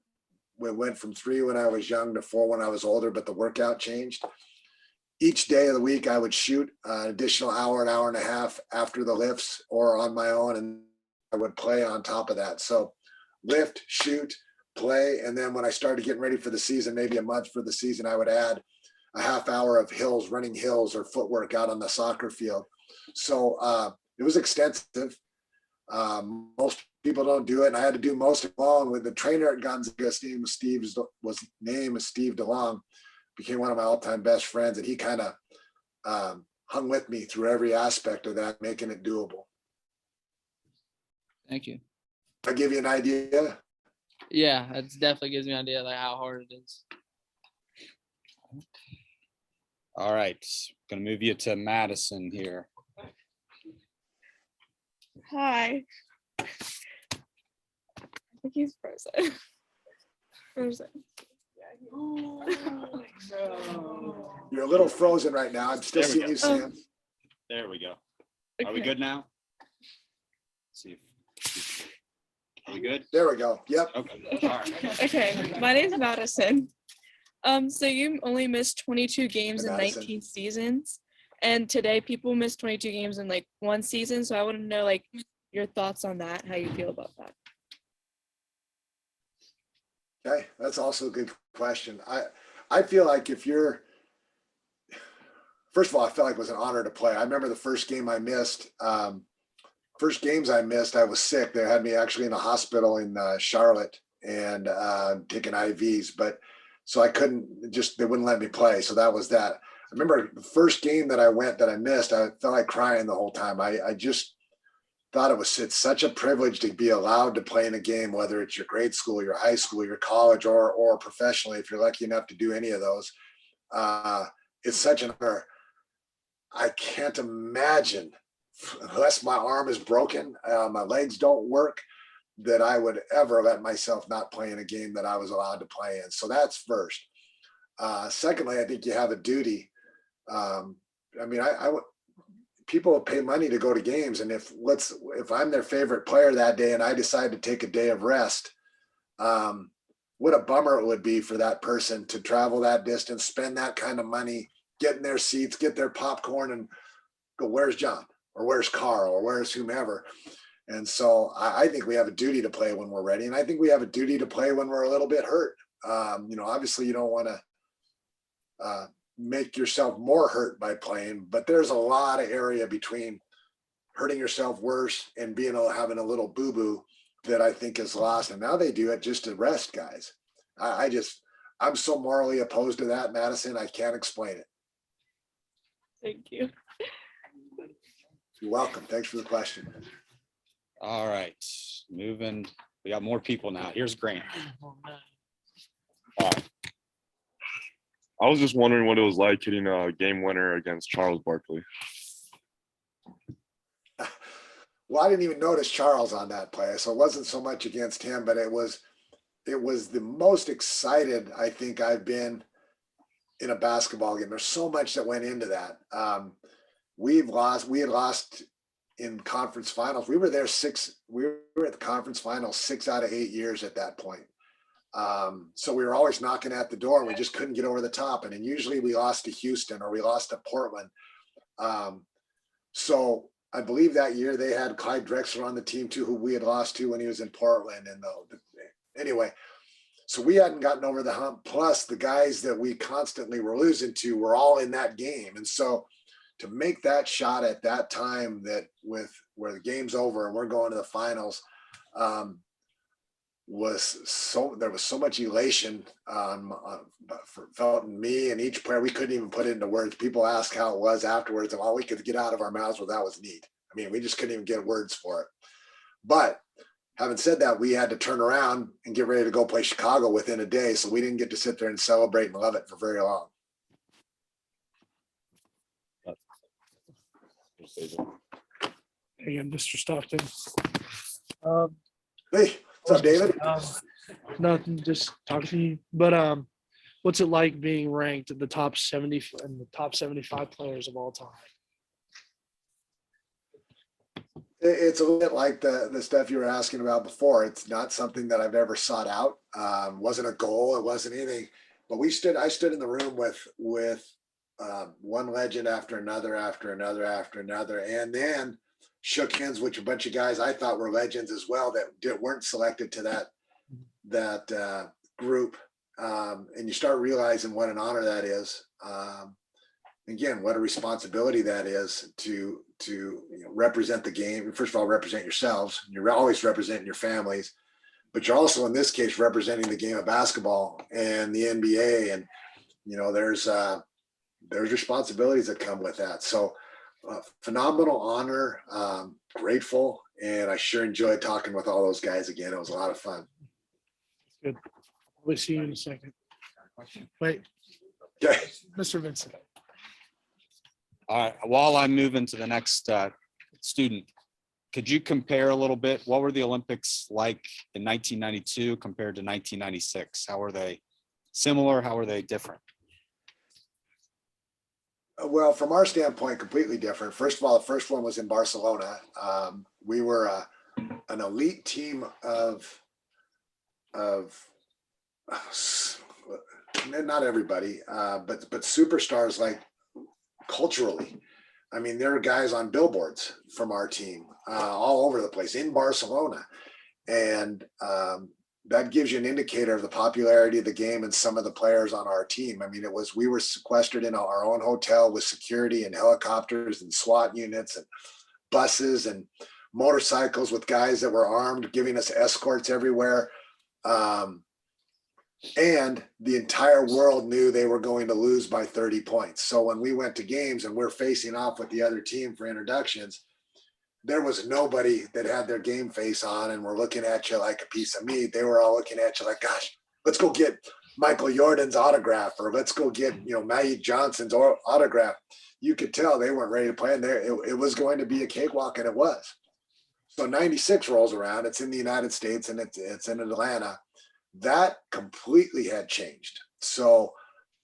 Speaker 2: went from 3 when I was young to 4 when I was older, but the workout changed. Each day of the week, I would shoot an additional hour, an hour and a half after the lifts or on my own, and I would play on top of that. So lift, shoot, play. And then when I started getting ready for the season, maybe a month for the season, I would add a half hour of running hills or footwork out on the soccer field. So it was extensive. Most people don't do it, and I had to do most of it along with the trainer at Gonzaga. His name was Steve DeLong, became one of my all-time best friends, and he kind of hung with me through every aspect of that, making it doable.
Speaker 7: Thank you.
Speaker 2: I give you an idea.
Speaker 7: Yeah, that definitely gives me an idea how hard it is.
Speaker 1: All right, gonna move you to Madison here.
Speaker 11: Hi. I think he's frozen. Frozen.
Speaker 2: You're a little frozen right now. I'm still
Speaker 1: There we
Speaker 2: seeing
Speaker 1: go.
Speaker 2: you, Sam.
Speaker 1: There we go. Are we good now? Let's see. Are we good?
Speaker 2: There we go. Yep.
Speaker 1: Okay. All right.
Speaker 11: Okay, my name's Madison. So you only missed 22 games in
Speaker 2: Madison.
Speaker 11: 19 seasons, and today people miss 22 games in like 1 season. So I want to know your thoughts on that, how you feel about that.
Speaker 2: Okay, that's also a good question. I feel like first of all, I felt like it was an honor to play. I remember the first game I missed. First games I missed, I was sick. They had me actually in the hospital in Charlotte and taking IVs, but so I couldn't they wouldn't let me play. So that was that. I remember the first game that I missed, I felt like crying the whole time. thought it's such a privilege to be allowed to play in a game, whether it's your grade school, your high school, your college, or professionally, if you're lucky enough to do any of those. It's such an honor. I can't imagine, unless my arm is broken, my legs don't work, that I would ever let myself not play in a game that I was allowed to play in. So that's first. Secondly, I think you have a duty. I mean, I would, people pay money to go to games, and if I'm their favorite player that day and I decide to take a day of rest, what a bummer it would be for that person to travel that distance, spend that kind of money, get in their seats, get their popcorn, and go, where's John, or where's Carl, or where's whomever. And so I think we have a duty to play when we're ready, and I think we have a duty to play when we're a little bit hurt. Obviously you don't want to make yourself more hurt by playing, but there's a lot of area between hurting yourself worse and having a little boo-boo that I think is lost. And now they do it just to rest guys. I'm so morally opposed to that, Madison. I can't explain it.
Speaker 11: Thank you.
Speaker 2: You're welcome. Thanks for the question.
Speaker 1: All right, moving. We got more people now. Here's Grant.
Speaker 10: I was just wondering what it was like hitting a game winner against Charles Barkley.
Speaker 2: Well, I didn't even notice Charles on that play, so it wasn't so much against him, but it was the most excited I think I've been in a basketball game. There's so much that went into that. We had lost in conference finals. We were at the conference finals 6 out of 8 years at that point. So we were always knocking at the door and we just couldn't get over the top. And then usually we lost to Houston or we lost to Portland. So I believe that year they had Clyde Drexler on the team too, who we had lost to when he was in Portland. And anyway, so we hadn't gotten over the hump. Plus the guys that we constantly were losing to were all in that game. And so to make that shot at that time, that where the game's over and we're going to the finals, there was so much elation felt in me and each player. We couldn't even put it into words. People ask how it was afterwards, and all we could get out of our mouths was that was neat. I mean, we just couldn't even get words for it. But having said that, we had to turn around and get ready to go play Chicago within a day, so we didn't get to sit there and celebrate and love it for very long.
Speaker 3: Again, Mr. Stockton.
Speaker 2: Hey, what's up, David?
Speaker 3: Nothing, just talking to you. But what's it like being ranked in the top 70 and the top 75 players of all time?
Speaker 2: It's a little bit like the stuff you were asking about before. It's not something that I've ever sought out. Wasn't a goal. It wasn't anything. But I stood in the room with one legend after another, and then shook hands with a bunch of guys I thought were legends as well that weren't selected to that group. And you start realizing what an honor that is. Again, what a responsibility that is to represent the game. First of all, represent yourselves. You're always representing your families, but you're also in this case representing the game of basketball and the NBA. And there's responsibilities that come with that. So phenomenal honor, grateful, and I sure enjoyed talking with all those guys again. It was a lot of fun.
Speaker 3: Good. We'll see you in a second. Wait,
Speaker 2: Okay.
Speaker 3: Mr. Vincent.
Speaker 1: All right, while I'm moving to the next student, could you compare a little bit? What were the Olympics like in 1992 compared to 1996? How were they similar? How were they different?
Speaker 2: Well, from our standpoint, completely different. First of all, the first one was in Barcelona. We were an elite team of not everybody, but superstars, like culturally. I mean, there are guys on billboards from our team all over the place in Barcelona. And that gives you an indicator of the popularity of the game and some of the players on our team. I mean, we were sequestered in our own hotel with security and helicopters and SWAT units and buses and motorcycles with guys that were armed, giving us escorts everywhere. And the entire world knew they were going to lose by 30 points. So when we went to games and we're facing off with the other team for introductions, there was nobody that had their game face on and were looking at you like a piece of meat. They were all looking at you like, gosh, let's go get Michael Jordan's autograph, or let's go get, Magic Johnson's autograph. You could tell they weren't ready to play, and it was going to be a cakewalk, and it was. So 96 rolls around. It's in the United States, and it's in Atlanta. That completely had changed. So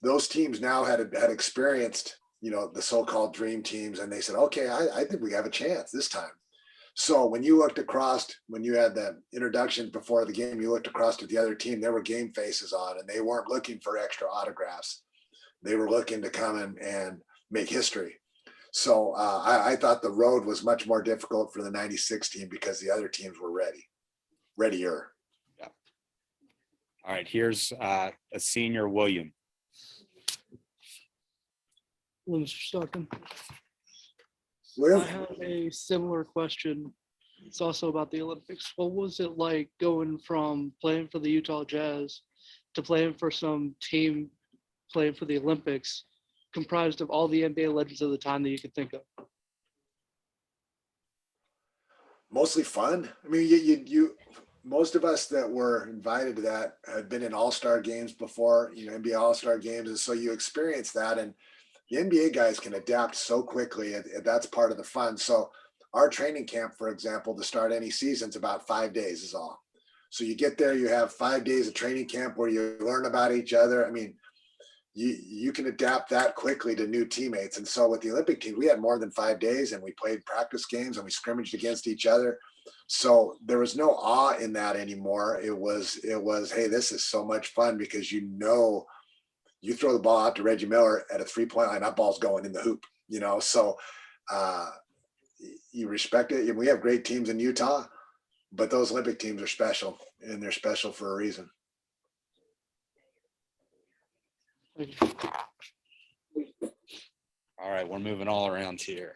Speaker 2: those teams now had experienced, the so-called dream teams, and they said, okay, I think we have a chance this time. So when you looked across, when you had the introductions before the game, you looked across to the other team, there were game faces on, and they weren't looking for extra autographs. They were looking to come in and make history. So I thought the road was much more difficult for the 96 team because the other teams were readier.
Speaker 1: Yeah. All right, here's a senior, William.
Speaker 3: Mr. Stockton.
Speaker 2: William?
Speaker 3: I have a similar question. It's also about the Olympics. What was it like going from playing for the Utah Jazz to playing for some team playing for the Olympics, comprised of all the NBA legends of the time that you could think of?
Speaker 2: Mostly fun. I mean, you most of us that were invited to that had been in all-star games before, NBA all-star games. And so you experience that, and the NBA guys can adapt so quickly, and that's part of the fun. So our training camp, for example, to start any season's about 5 days is all. So you get there, you have 5 days of training camp where you learn about each other. I mean, you can adapt that quickly to new teammates. And so with the Olympic team, we had more than 5 days, and we played practice games and we scrimmaged against each other. So there was no awe in that anymore. It was, hey, this is so much fun because you throw the ball out to Reggie Miller at a 3-point line, that ball's going in the hoop, so you respect it. And we have great teams in Utah, but those Olympic teams are special, and they're special for a reason.
Speaker 1: All right, we're moving all around here.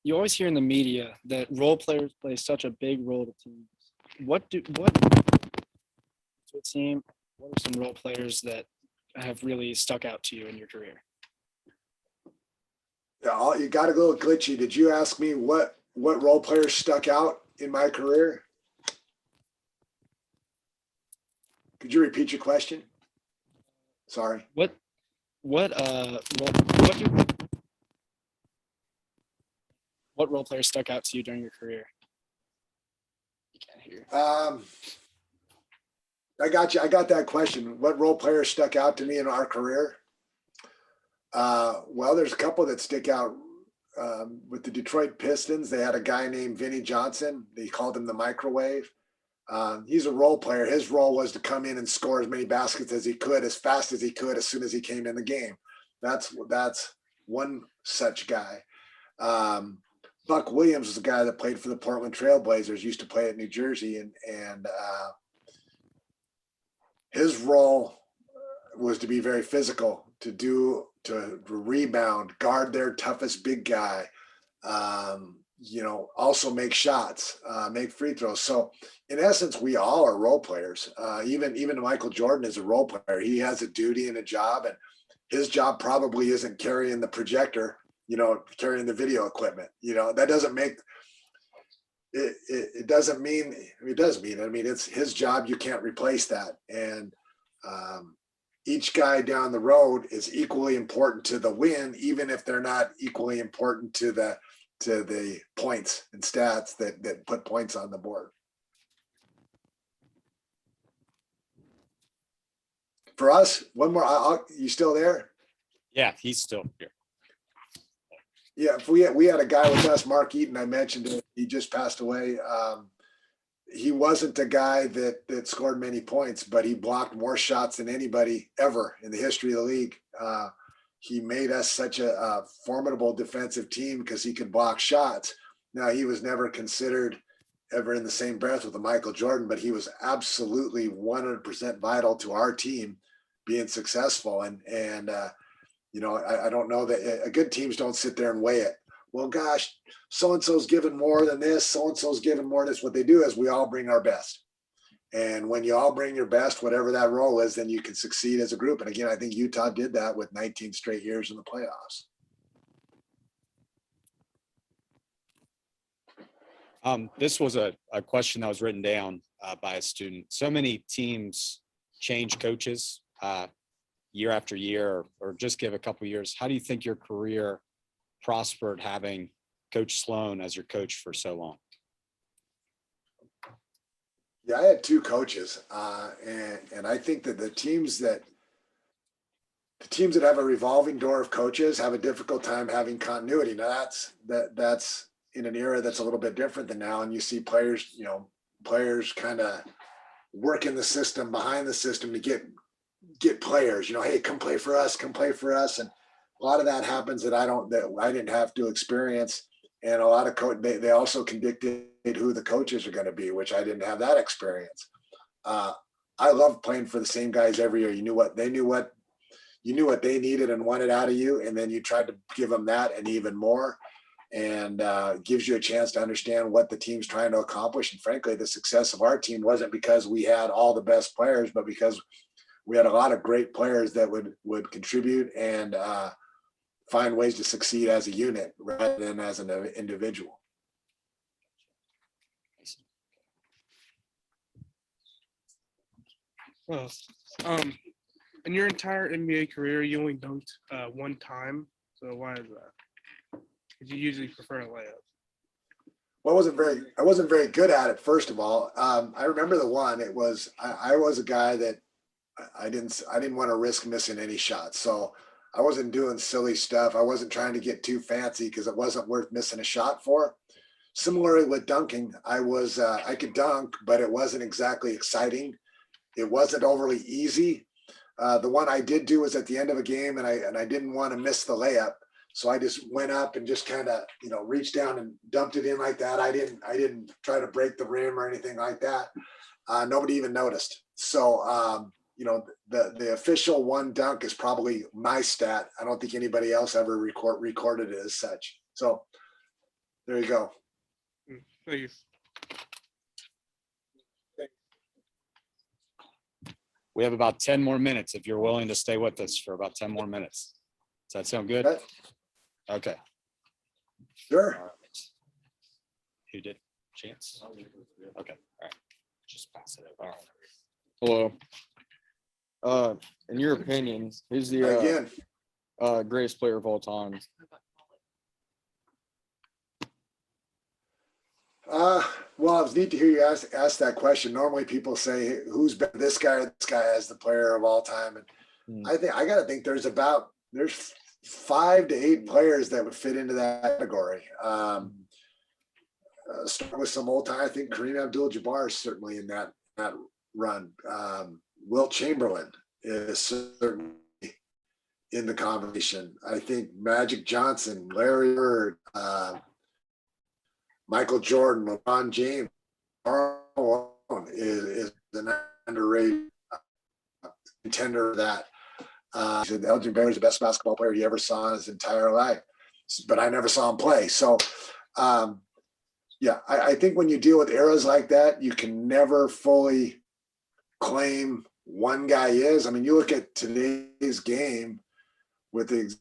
Speaker 8: You always hear in the media that role players play such a big role to teams. What to a team? What are some role players that have really stuck out to you in your career?
Speaker 2: Yeah, you got a little glitchy. Did you ask me what role players stuck out in my career? Could you repeat your question? Sorry.
Speaker 8: What role players stuck out to you during your career? You can't hear.
Speaker 2: I got you. I got that question. What role players stuck out to me in our career? Well, there's a couple that stick out. With the Detroit Pistons, they had a guy named Vinnie Johnson. They called him the microwave. He's a role player. His role was to come in and score as many baskets as he could, as fast as he could, as soon as he came in the game. That's one such guy. Buck Williams was a guy that played for the Portland Trailblazers, used to play at New Jersey, and his role was to be very physical, to rebound, guard their toughest big guy, also make shots, make free throws. So in essence, we all are role players. Even Michael Jordan is a role player. He has a duty and a job, and his job probably isn't carrying the projector, carrying the video equipment. That doesn't make it. It doesn't mean, it does mean, it's his job. You can't replace that. And each guy down the road is equally important to the win, even if they're not equally important to the points and stats that put points on the board. For us, one more. You still there?
Speaker 1: Yeah, he's still here.
Speaker 2: Yeah, if we had a guy with us, Mark Eaton. I mentioned it. He just passed away. He wasn't a guy that scored many points, but he blocked more shots than anybody ever in the history of the league. He made us such a formidable defensive team because he could block shots. Now, he was never considered ever in the same breath with a Michael Jordan, but he was absolutely 100% vital to our team being successful. And I don't know that good teams don't sit there and weigh it. Well, gosh, so-and-so's given more than this, so-and-so's given more than this. What they do is we all bring our best. And when you all bring your best, whatever that role is, then you can succeed as a group. And again, I think Utah did that with 19 straight years in the playoffs.
Speaker 1: This was a question that was written down by a student. So many teams change coaches year after year, or just give a couple years. How do you think your career prospered having Coach Sloan as your coach for so long?
Speaker 2: Yeah, I had two coaches, and I think that the teams that have a revolving door of coaches have a difficult time having continuity. Now that's in an era that's a little bit different than now, and you see players kind of work in the system, behind the system to get players. Hey, come play for us, and a lot of that happens that I didn't have to experience. And a lot of they also can dictate who the coaches are going to be, which I didn't have that experience. I love playing for the same guys every year. You knew what they needed and wanted out of you, and then you tried to give them that and even more. And gives you a chance to understand what the team's trying to accomplish. And frankly, the success of our team wasn't because we had all the best players, but because we had a lot of great players that would contribute and find ways to succeed as a unit rather than as an individual.
Speaker 5: Well, in your entire NBA career, you only dunked one time. So why is that? Because you usually prefer a layup.
Speaker 2: Well, I wasn't very good at it. First of all, I remember the one. It was I was a guy that I didn't want to risk missing any shots. So I wasn't doing silly stuff. I wasn't trying to get too fancy because it wasn't worth missing a shot for. Similarly with dunking, I could dunk, but it wasn't exactly exciting. It wasn't overly easy. The one I did do was at the end of a game, and I didn't want to miss the layup. So I just went up and just kind of, reached down and dumped it in like that. I didn't try to break the rim or anything like that. Nobody even noticed. So, the official one dunk is probably my stat. I don't think anybody else ever recorded it as such. So there you go.
Speaker 5: Thank you.
Speaker 1: We have about 10 more minutes if you're willing to stay with us for about 10 more minutes. Does that sound good? Okay.
Speaker 2: Sure.
Speaker 1: All right. Who did? Chance? Okay. All right. Just pass it over. All right.
Speaker 6: Hello. In your opinion, who's the
Speaker 2: Again,
Speaker 6: greatest player of all time?
Speaker 2: Well, it's neat to hear you ask that question. Normally people say, who's better, this guy or this guy as the player of all time? And I got to think there's 5 to 8 players that would fit into that category. Start with some old time. I think Kareem Abdul-Jabbar is certainly in that run. Wilt Chamberlain is certainly in the conversation. I think Magic Johnson, Larry Bird, Michael Jordan, LeBron James, Malone is an underrated contender of that. Elgin Baylor is the best basketball player he ever saw in his entire life, but I never saw him play. So, I think when you deal with eras like that, you can never fully claim one guy is. I mean, you look at today's game with the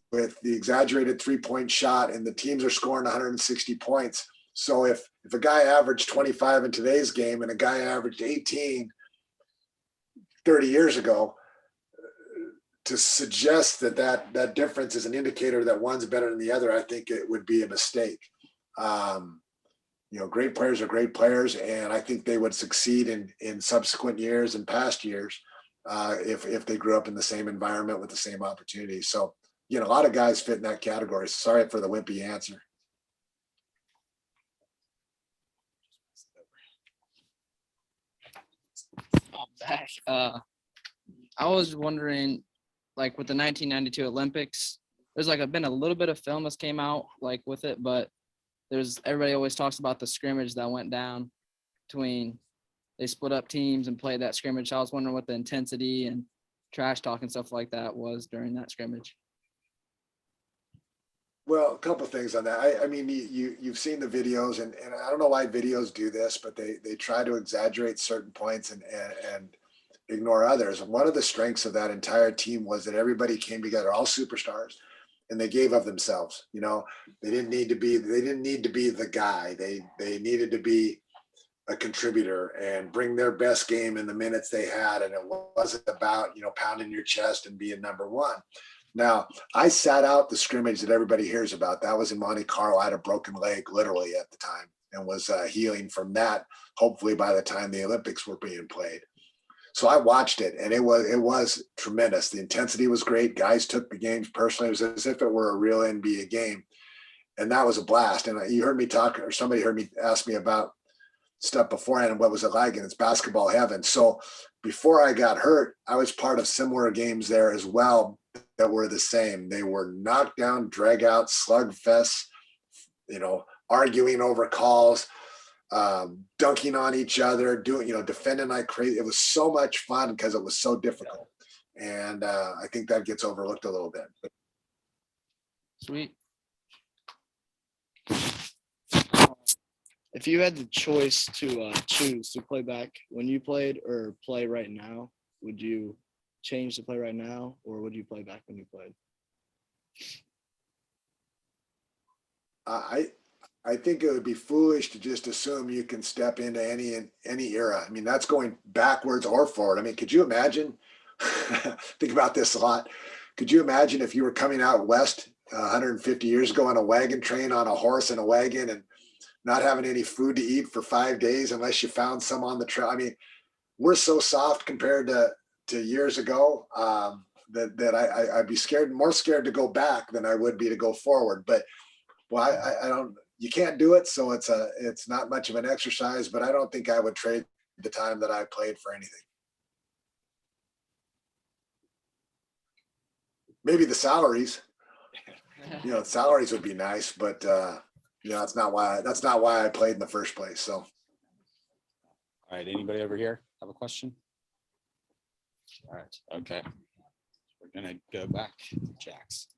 Speaker 2: exaggerated 3-point shot, and the teams are scoring 160 points. So if a guy averaged 25 in today's game and a guy averaged 18 30 years ago, to suggest that difference is an indicator that one's better than the other, I think it would be a mistake. Great players are great players, and I think they would succeed in subsequent years and past years if they grew up in the same environment with the same opportunities. So, a lot of guys fit in that category. Sorry for the wimpy answer.
Speaker 7: Back. I was wondering, like with the 1992 Olympics, there's been a little bit of film that's came out with it, but everybody always talks about the scrimmage that went down between, they split up teams and played that scrimmage. I was wondering what the intensity and trash talk and stuff like that was during that scrimmage.
Speaker 2: Well, a couple of things on that. I mean, you've seen the videos, and I don't know why videos do this, but they try to exaggerate certain points and ignore others. And one of the strengths of that entire team was that everybody came together, all superstars, and they gave of themselves. You know, they didn't need to be the guy. They needed to be a contributor and bring their best game in the minutes they had. And it wasn't about, pounding your chest and being number one. Now, I sat out the scrimmage that everybody hears about. That was in Monte Carlo. I had a broken leg literally at the time and was healing from that, hopefully by the time the Olympics were being played. So I watched it, and it was tremendous. The intensity was great. Guys took the games personally. It was as if it were a real NBA game. And that was a blast. And you heard me talk, or somebody heard me ask me about stuff beforehand and what was it like, and it's basketball heaven. So before I got hurt, I was part of similar games there as well that were the same. They were knockdown, drag out, slug fests, arguing over calls, dunking on each other, defending like crazy. It was so much fun because it was so difficult. And I think that gets overlooked a little bit.
Speaker 7: Sweet.
Speaker 8: If you had the choice to choose to play back when you played or play right now, would you change to play right now, or would you play back when you played?
Speaker 2: I think it would be foolish to just assume you can step into any era. I mean, that's going backwards or forward. I mean, could you imagine? Think about this a lot. Could you imagine if you were coming out west 150 years ago on a wagon train, on a horse and a wagon, and not having any food to eat for 5 days unless you found some on the trail? I mean, we're so soft compared to years ago that I'd be more scared to go back than I would be to go forward. But I don't. You can't do it, so it's not much of an exercise. But I don't think I would trade the time that I played for anything. Maybe the salaries. Salaries would be nice, but that's not why I played in the first place. So.
Speaker 1: All right, anybody over here have a question? All right, okay. We're gonna go back, Jax.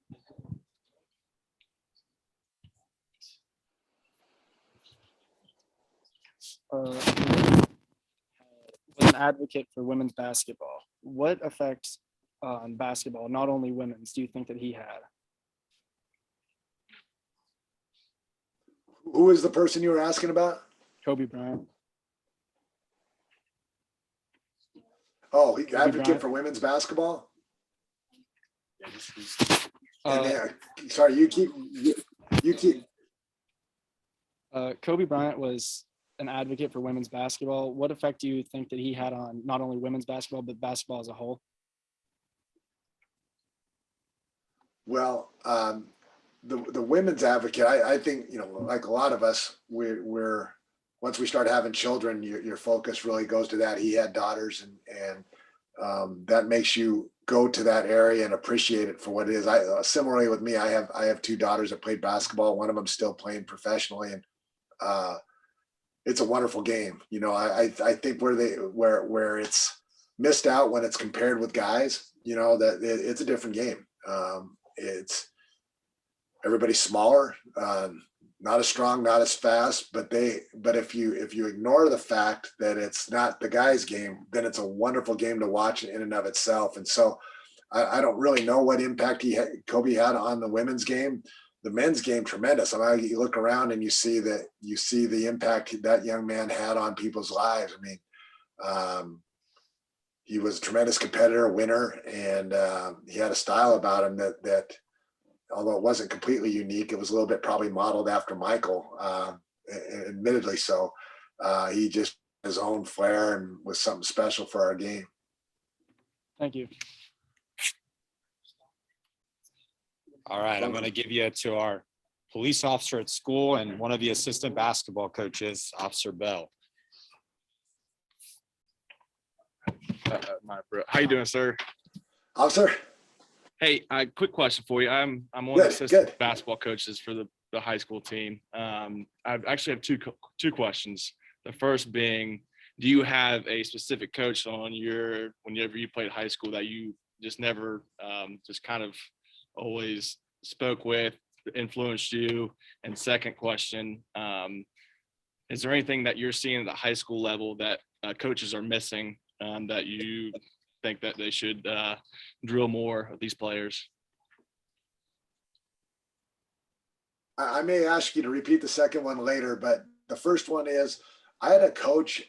Speaker 8: Was an advocate for women's basketball. What effect on basketball, not only women's, do you think that he had?
Speaker 2: Who is the person you were asking about?
Speaker 8: Kobe Bryant.
Speaker 2: Oh, he
Speaker 8: Kobe
Speaker 2: advocate
Speaker 8: Bryant.
Speaker 2: for women's basketball.
Speaker 8: Uh,
Speaker 2: Sorry, you keep.
Speaker 8: Kobe Bryant was an advocate for women's basketball. What effect do you think that he had on not only women's basketball, but basketball as a whole?
Speaker 2: Well, the women's advocate, I think, like a lot of us, we're once we start having children, your focus really goes to that. He had daughters, and that makes you go to that area and appreciate it for what it is. Similarly with me, I have two daughters that played basketball. One of them still playing professionally, and it's a wonderful game. I think where it's missed out when it's compared with guys, that it's a different game. It's everybody's smaller, not as strong, not as fast, but if you ignore the fact that it's not the guy's game, then it's a wonderful game to watch in and of itself. And so I don't really know what impact Kobe had on the women's game. The men's game, tremendous. I mean, you look around and you see the impact that young man had on people's lives. I mean, he was a tremendous competitor, winner, and he had a style about him that although it wasn't completely unique, it was a little bit probably modeled after Michael, admittedly so. He just had his own flair and was something special for our game.
Speaker 8: Thank you.
Speaker 1: All right, I'm gonna give you to our police officer at school and one of the assistant basketball coaches, Officer Bell.
Speaker 12: How you doing, sir?
Speaker 2: Officer.
Speaker 12: Hey, quick question for you. I'm one of the assistant basketball coaches for the high school team. I actually have two questions. The first being, do you have a specific coach whenever you played high school that you just never just kind of always spoke with, influenced you? And second question, is there anything that you're seeing at the high school level that coaches are missing that you think that they should drill more of these players?
Speaker 2: I may ask you to repeat the second one later, but the first one is I had a coach.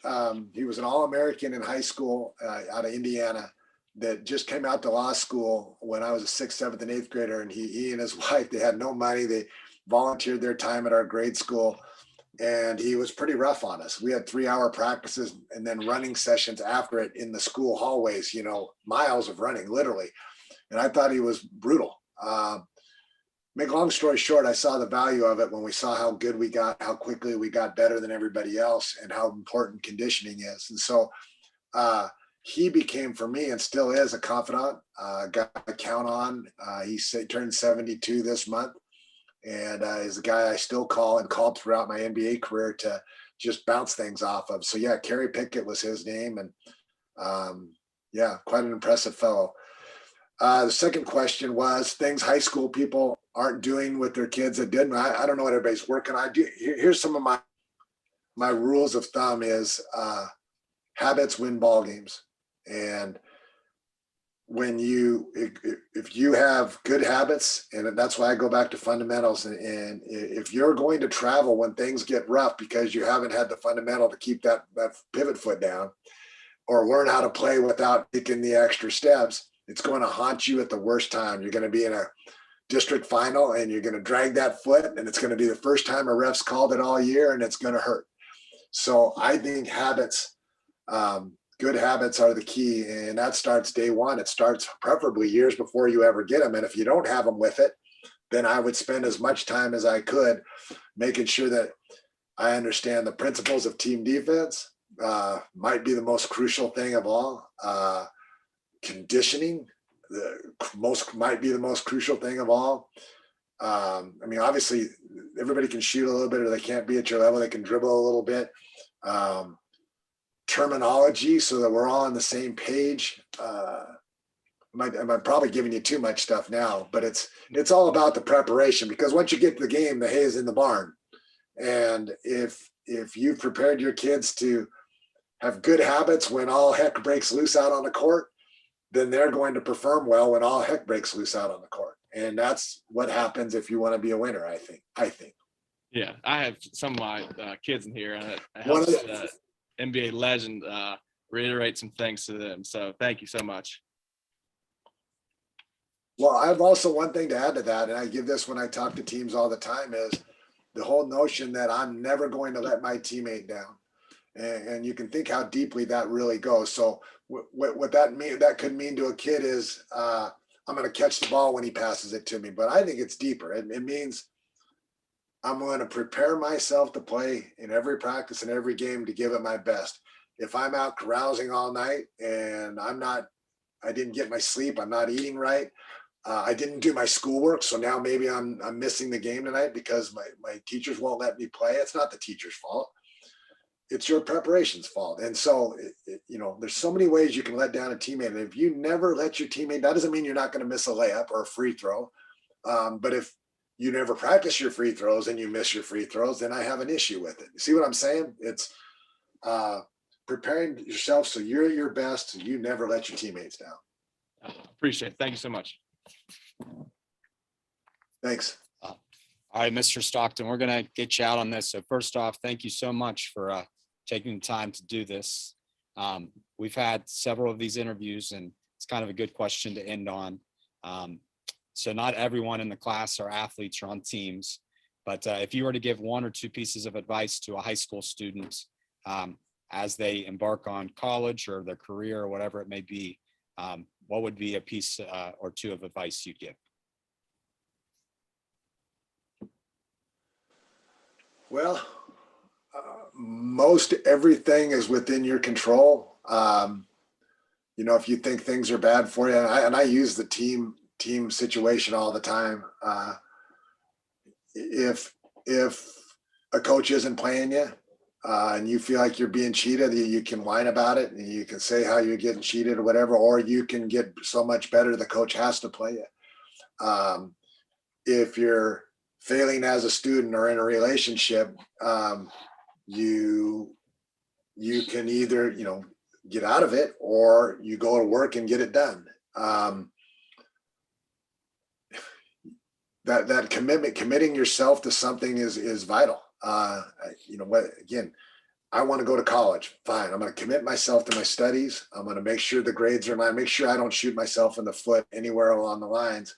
Speaker 2: He was an All-American in high school out of Indiana that just came out to law school when I was a 6th, 7th, and 8th grader. And he and his wife, they had no money. They volunteered their time at our grade school. And he was pretty rough on us. We had 3-hour practices and then running sessions after it in the school hallways, miles of running, literally. And I thought he was brutal. Make a long story short, I saw the value of it when we saw how good we got, how quickly we got better than everybody else, and how important conditioning is. And so he became, for me, and still is, a confidant, guy I count on. He turned 72 this month, and is a guy I still call and called throughout my NBA career to just bounce things off of. So yeah, Kerry Pickett was his name, and yeah, quite an impressive fellow. The second question was things high school people aren't doing with their kids that didn't. I don't know what everybody's working on. Here's some of my rules of thumb is habits win ball games. And when if you have good habits, and that's why I go back to fundamentals, and if you're going to travel when things get rough because you haven't had the fundamental to keep that pivot foot down or learn how to play without taking the extra steps, it's going to haunt you at the worst time. You're going to be in a district final and you're going to drag that foot, and it's going to be the first time a ref's called it all year, and it's going to hurt. So I think habits, good habits are the key, and that starts day one. It starts preferably years before you ever get them. And if you don't have them with it, then I would spend as much time as I could making sure that I understand the principles of team defense, might be the most crucial thing of all. Conditioning, might be the most crucial thing of all. I mean, obviously everybody can shoot a little bit, or they can't be at your level. They can dribble a little bit. Terminology, so that we're all on the same page. I'm probably giving you too much stuff now, but it's all about the preparation, because once you get to the game, the hay is in the barn. And if you've prepared your kids to have good habits when all heck breaks loose out on the court, then they're going to perform well when all heck breaks loose out on the court. And that's what happens if you want to be a winner, I think.
Speaker 12: Yeah, I have some of my kids in here, and it helps NBA legend reiterate some things to them. So thank you so much.
Speaker 2: Well, I have also one thing to add to that, and I give this when I talk to teams all the time, is the whole notion that I'm never going to let my teammate down. And you can think how deeply that really goes. So what that could mean to a kid is I'm going to catch the ball when he passes it to me. But I think it's deeper. It means I'm going to prepare myself to play in every practice and every game to give it my best. If I'm out carousing all night and I didn't get my sleep, I'm not eating right, I didn't do my schoolwork, so now maybe I'm missing the game tonight because my teachers won't let me play. It's not the teacher's fault. It's your preparation's fault. And so, there's so many ways you can let down a teammate. And if you never let your teammate, that doesn't mean you're not going to miss a layup or a free throw. But if you never practice your free throws and you miss your free throws, then I have an issue with it. You see what I'm saying? It's preparing yourself so you're your best, so you never let your teammates down.
Speaker 12: Appreciate it. Thank you so much.
Speaker 2: Thanks.
Speaker 1: All right, Mr. Stockton, we're going to get you out on this. So first off, thank you so much for taking the time to do this. We've had several of these interviews, and it's kind of a good question to end on. So not everyone in the class are athletes or on teams, but if you were to give 1 or 2 pieces of advice to a high school student as they embark on college or their career or whatever it may be, what would be a piece or 2 of advice you'd give?
Speaker 2: Well, most everything is within your control. If you think things are bad for you, and I use the team situation all the time. If a coach isn't playing you and you feel like you're being cheated, you can whine about it and you can say how you're getting cheated or whatever, or you can get so much better the coach has to play you. If you're failing as a student or in a relationship, you can either, get out of it, or you go to work and get it done. That committing yourself to something is vital. Again, I want to go to college. Fine. I'm going to commit myself to my studies. I'm going to make sure the grades are in line, make sure I don't shoot myself in the foot anywhere along the lines.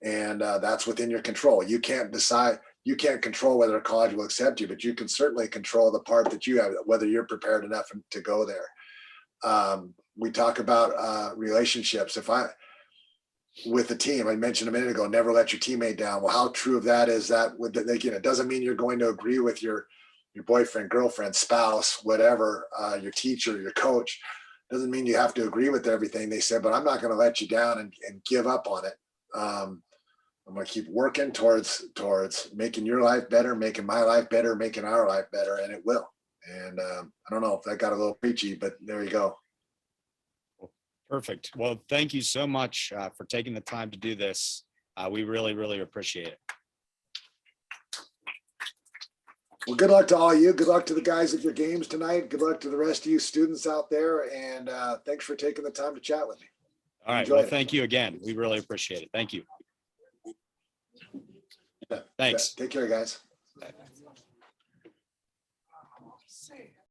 Speaker 2: And that's within your control. You can't control whether a college will accept you, but you can certainly control the part that you have, whether you're prepared enough to go there. We talk about relationships. With the team, I mentioned a minute ago, never let your teammate down. Well, how true of that is that? It doesn't mean you're going to agree with your boyfriend, girlfriend, spouse, whatever, your teacher, your coach. Doesn't mean you have to agree with everything they said, but I'm not going to let you down and give up on it. I'm going to keep working towards making your life better, making my life better, making our life better, and it will. And I don't know if that got a little preachy, but there you go.
Speaker 1: Perfect. Well, thank you so much for taking the time to do this. We really, really appreciate it.
Speaker 2: Well, good luck to all of you. Good luck to the guys at your games tonight. Good luck to the rest of you students out there. And thanks for taking the time to chat with me.
Speaker 1: All right. Well, thank you again. We really appreciate it. Thank you. Thanks.
Speaker 2: Take care, guys.